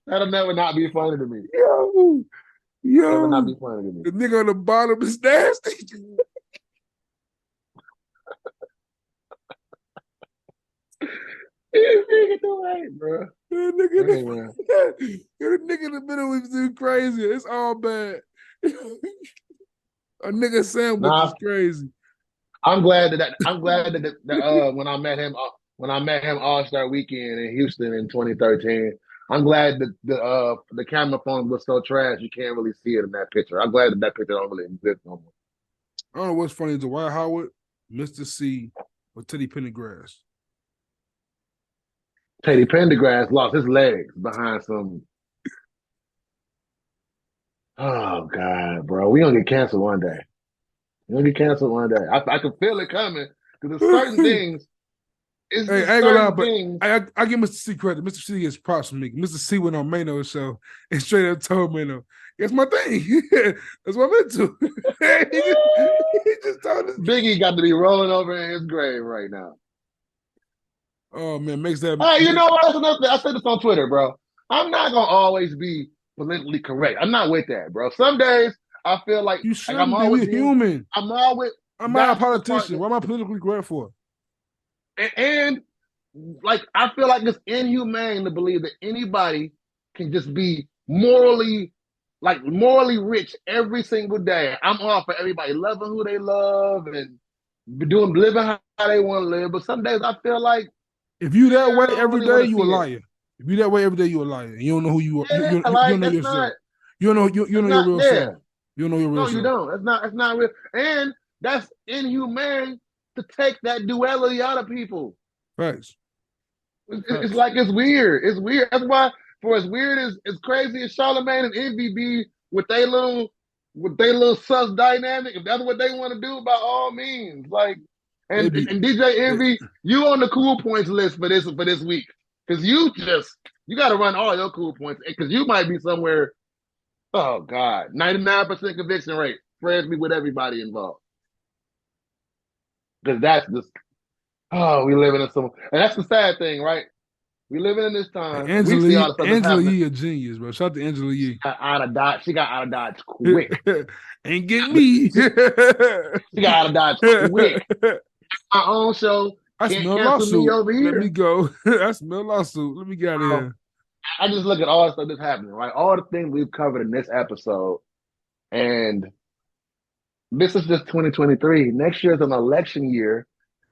That'll never not be funny to me. Yo, never not be funny to me. The nigga on the bottom is nasty. Nigga do right, bro. The nigga in the middle is too crazy. It's all bad. A nigga sandwich is crazy. I'm glad that when I met him All-Star Weekend in Houston in 2013, I'm glad that the camera phone was so trash you can't really see it in that picture. I'm glad that picture don't really exist no more. I don't know what's funny. Dwight Howard, Mr. C, or Teddy Pendergrass. Teddy Pendergrass lost his legs behind some. Oh God, bro, we gonna get canceled one day. I can feel it coming because there's certain things. I ain't gonna lie, but I give Mr. C credit. Mr. C gets props from me. Mr. C went on Mano's show and straight up told Mano, "It's my thing. That's what I'm into." he just told us. Biggie got to be rolling over in his grave right now. Oh man, makes that. Hey, you know what? That's another thing. I said this on Twitter, bro. I'm not gonna always be politically correct. I'm not with that, bro. Some days I feel like you should I'm always human. I'm always. I'm not a politician. What am I politically correct for? And like I feel like it's inhumane to believe that anybody can just be morally rich every single day. I'm all for everybody loving who they love and living how they want to live. But some days I feel like if you that way every day, you a liar. If you that way every day, you a liar. You don't know who you are. You don't know yourself. You don't know your real self. You don't know your real self. No, you don't. That's not real. And that's inhumane to take that duality out of people. Right. It's like it's weird. It's weird. That's why, for as weird as crazy as Charlamagne and MVP with their little sus dynamic, if that's what they want to do, by all means, like And DJ Envy, you on the cool points list for this week. Because you got to run all your cool points. Because you might be somewhere, oh God, 99% conviction rate. Friends me with everybody involved. Because that's just, we living in some, and that's the sad thing, right? We living in this time. We see all the stuff that's Angela happening. Yee a genius, bro. Shout out to Angela Yee. She got out of Dodge quick. Ain't get me. She got out of Dodge quick. My own show. I Can't smell cancel lawsuit. me over here. Let me go. I smell lawsuit. Let me get out of here. I just look at all the stuff that's happening, right? All the things we've covered in this episode. And this is just 2023. Next year is an election year.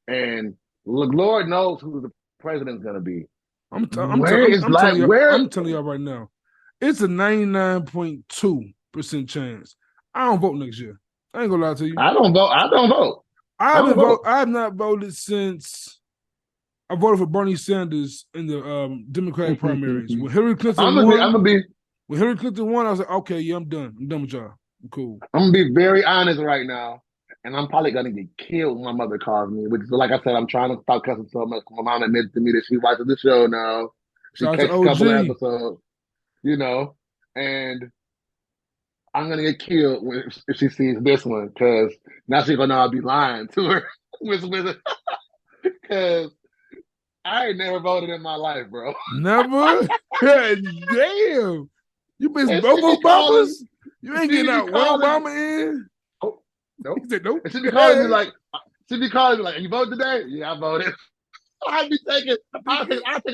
And Lord knows who the president's going to be. I'm telling y'all right now, it's a 99.2% chance. I don't vote next year. I ain't gonna lie to you. I don't vote. I have not voted since I voted for Bernie Sanders in the Democratic primaries. When Hillary Clinton won, I was like, okay, yeah, I'm done. I'm done with y'all. I'm cool. I'm gonna be very honest right now. And I'm probably gonna get killed when my mother calls me. Which is, like I said, I'm trying to stop cussing so much. My mom admitted to me that she watches the show now. She catches a couple of episodes, and I'm gonna get killed if she sees this one, because now she's gonna know I'll be lying to her because I ain't never voted in my life, bro. Never? Damn. You missed both Obamas? You ain't getting out one Obama in? Nope. He said, nope. And she be calling me like, you voted today? Yeah, I voted. I'll take a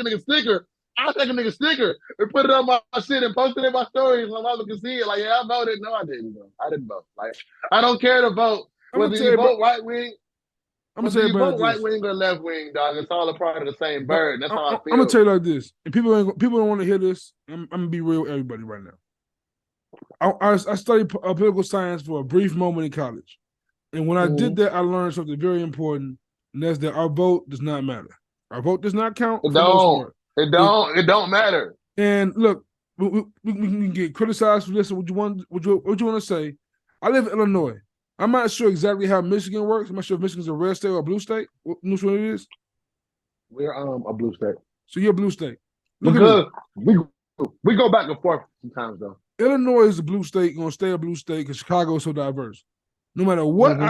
nigga sticker. I'll take a nigga sticker and put it on my shit and post it in my stories so mother can see it. Like, yeah, I voted. No, I didn't vote. I didn't vote. Like, I don't care to vote. Whether you vote right wing, whether you vote right wing or left wing, dog, it's all a part of the same bird. That's how I feel. I'm gonna tell you like this, and people don't want to hear this. I'm gonna be real with everybody right now. I studied political science for a brief moment in college. And when I did that, I learned something very important, and that's that our vote does not matter. Our vote does not count. It don't matter. And look, we can get criticized for this. What you want to say? I live in Illinois. I'm not sure exactly how Michigan works. I'm not sure if Michigan's a red state or a blue state. Which one it is? We're a blue state. So you're a blue state. Because we go back and forth sometimes though. Illinois is a blue state, gonna stay a blue state because Chicago is so diverse. No matter what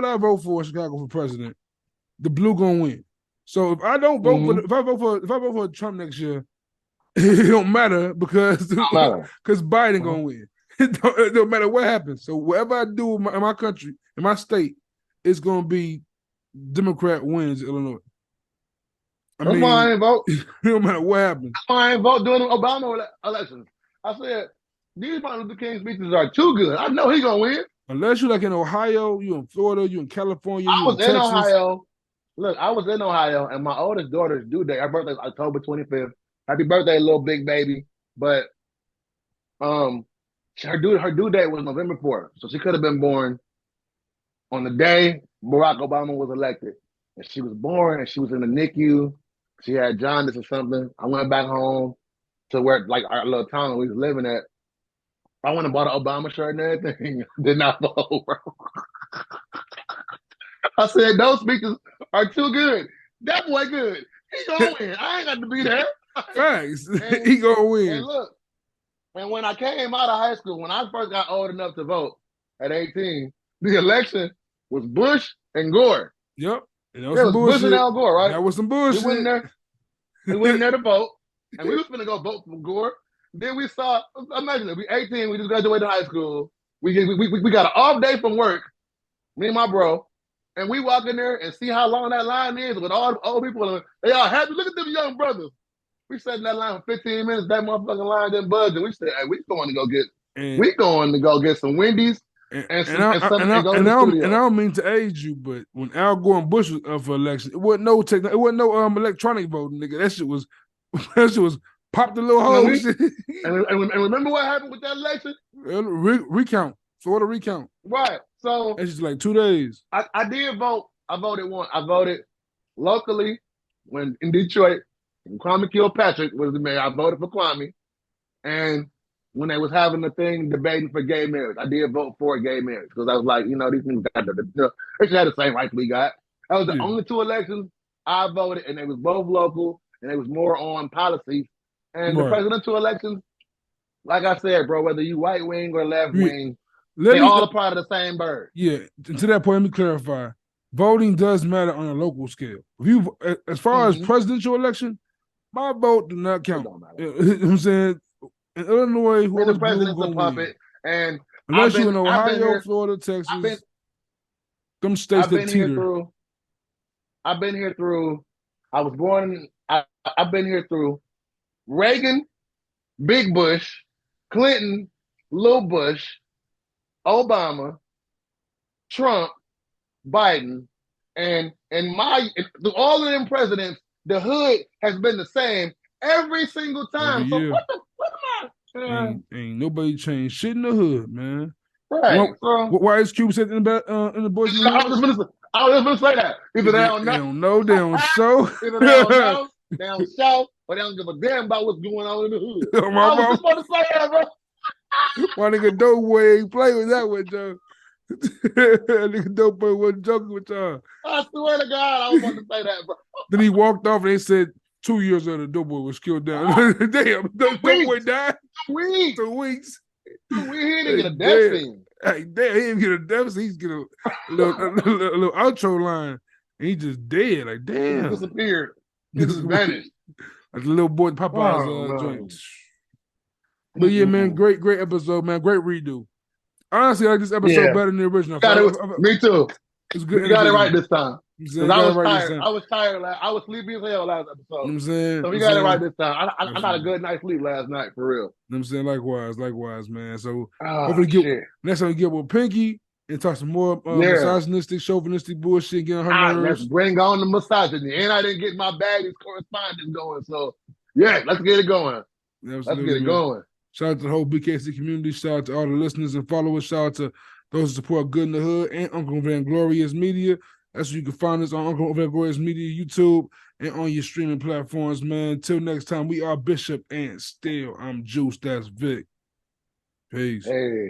I vote for Chicago for president, the blue gonna win. So if I don't vote if I vote for Trump next year, it don't matter because Biden gonna win. It don't matter what happens. So whatever I do in my country, in my state, it's gonna be Democrat wins Illinois. That's why I ain't vote. No matter what happens. That's why I ain't vote during the Obama elections. I said, these Martin Luther King speeches are too good. I know he's gonna win. Unless you're like in Ohio, you in Florida, you in California, I was in Ohio. Look, I was in Ohio, and my oldest daughter's due date. Her birthday's October 25th. Happy birthday, little big baby. But her due date was November 4th, so she could have been born on the day Barack Obama was elected. And she was born, and she was in the NICU. She had jaundice or something. I went back home to where, like, our little town we was living at. I went and bought an Obama shirt and everything. Did not vote, bro. I said, those speeches are too good. That boy good. He gonna win. I ain't got to be there. Thanks. He gonna win. And look, and when I came out of high school, when I first got old enough to vote at 18, the election was Bush and Gore. Yep. It was Bush and Al Gore, right? That was some bullshit. We went in there to vote, and we was gonna go vote for Gore. Then we saw, imagine it, we 18, we just graduated high school. We got an off day from work, me and my bro, and we walk in there and see how long that line is with all the old people. They all happy. Look at them young brothers. We sat in that line for 15 minutes. That motherfucking line didn't budge, and we said, "Hey, we going to go get some Wendy's and go to the studio." And I don't mean to age you, but when Al Gore and Bush was up for election, it wasn't no electronic voting, nigga. That shit was pop the little hole. And remember what happened with that election? Recount. Florida recount. Right. So it's just like 2 days. I did vote. I voted once. I voted locally when in Detroit, when Kwame Kilpatrick was the mayor. I voted for Kwame. And when they was having the thing debating for gay marriage, I did vote for gay marriage because I was like, these things got they should have the same rights we got. That was the only 2 elections I voted, and they was both local, and it was more on policies. And the presidential elections, like I said, bro, whether you right wing or left wing, they all a part of the same bird. Yeah, to that point, let me clarify. Voting does matter on a local scale. If you, as far as presidential election, my vote do not count. You know what I'm saying? In Illinois, the president's a puppet, and unless you're in Ohio, Florida, Texas, them states that teeter. I've been here through. I was born. I've been here through Reagan, Big Bush, Clinton, Little Bush, Obama, Trump, Biden, and all of them presidents, the hood has been the same every single time. So what am I? Ain't nobody changed shit in the hood, man. Right. Why is Cube said in the voice? I was just gonna say that. Either they don't know, they don't show. Either they don't know, they don't show, or they don't give a damn about what's going on in the hood. I was just about to say that, bro. My nigga dope boy ain't play with that one, Joe. Nigga dope boy wasn't joking with y'all. I swear to God, I was about to say that, bro. Then he walked off and they said 2 years later, dope boy was killed down. Damn, dope boy died. 2 weeks. 2 weeks. He didn't get a death scene. Hey, damn, he didn't get a death scene. He's get a little outro line. And he just dead. Like, damn. He disappeared. He just vanished. Like the little boy Popeye's joint. But yeah, man, great episode, man. Great redo. Honestly, I like this episode better than the original. Me too. It's good. You got it right this time. I was tired. I was tired. I was sleepy as hell last episode. You know what I'm saying? So we got it right this time. I got a good night's sleep last night, for real. You know what I'm saying? Likewise, man. So hopefully next time we get with Pinky and talk some more misogynistic, chauvinistic bullshit, get on her nerves. Let's bring on the misogyny. And I didn't get my baddies correspondence going. So yeah, let's get it going. Let's get it going. Shout out to the whole BKC community. Shout out to all the listeners and followers. Shout out to those who support Good in the Hood and Uncle Vanglorious Media. That's where you can find us on Uncle Vanglorious Media, YouTube, and on your streaming platforms, man. Till next time, we are Bishop and still I'm Juice. That's Vic. Peace. Hey.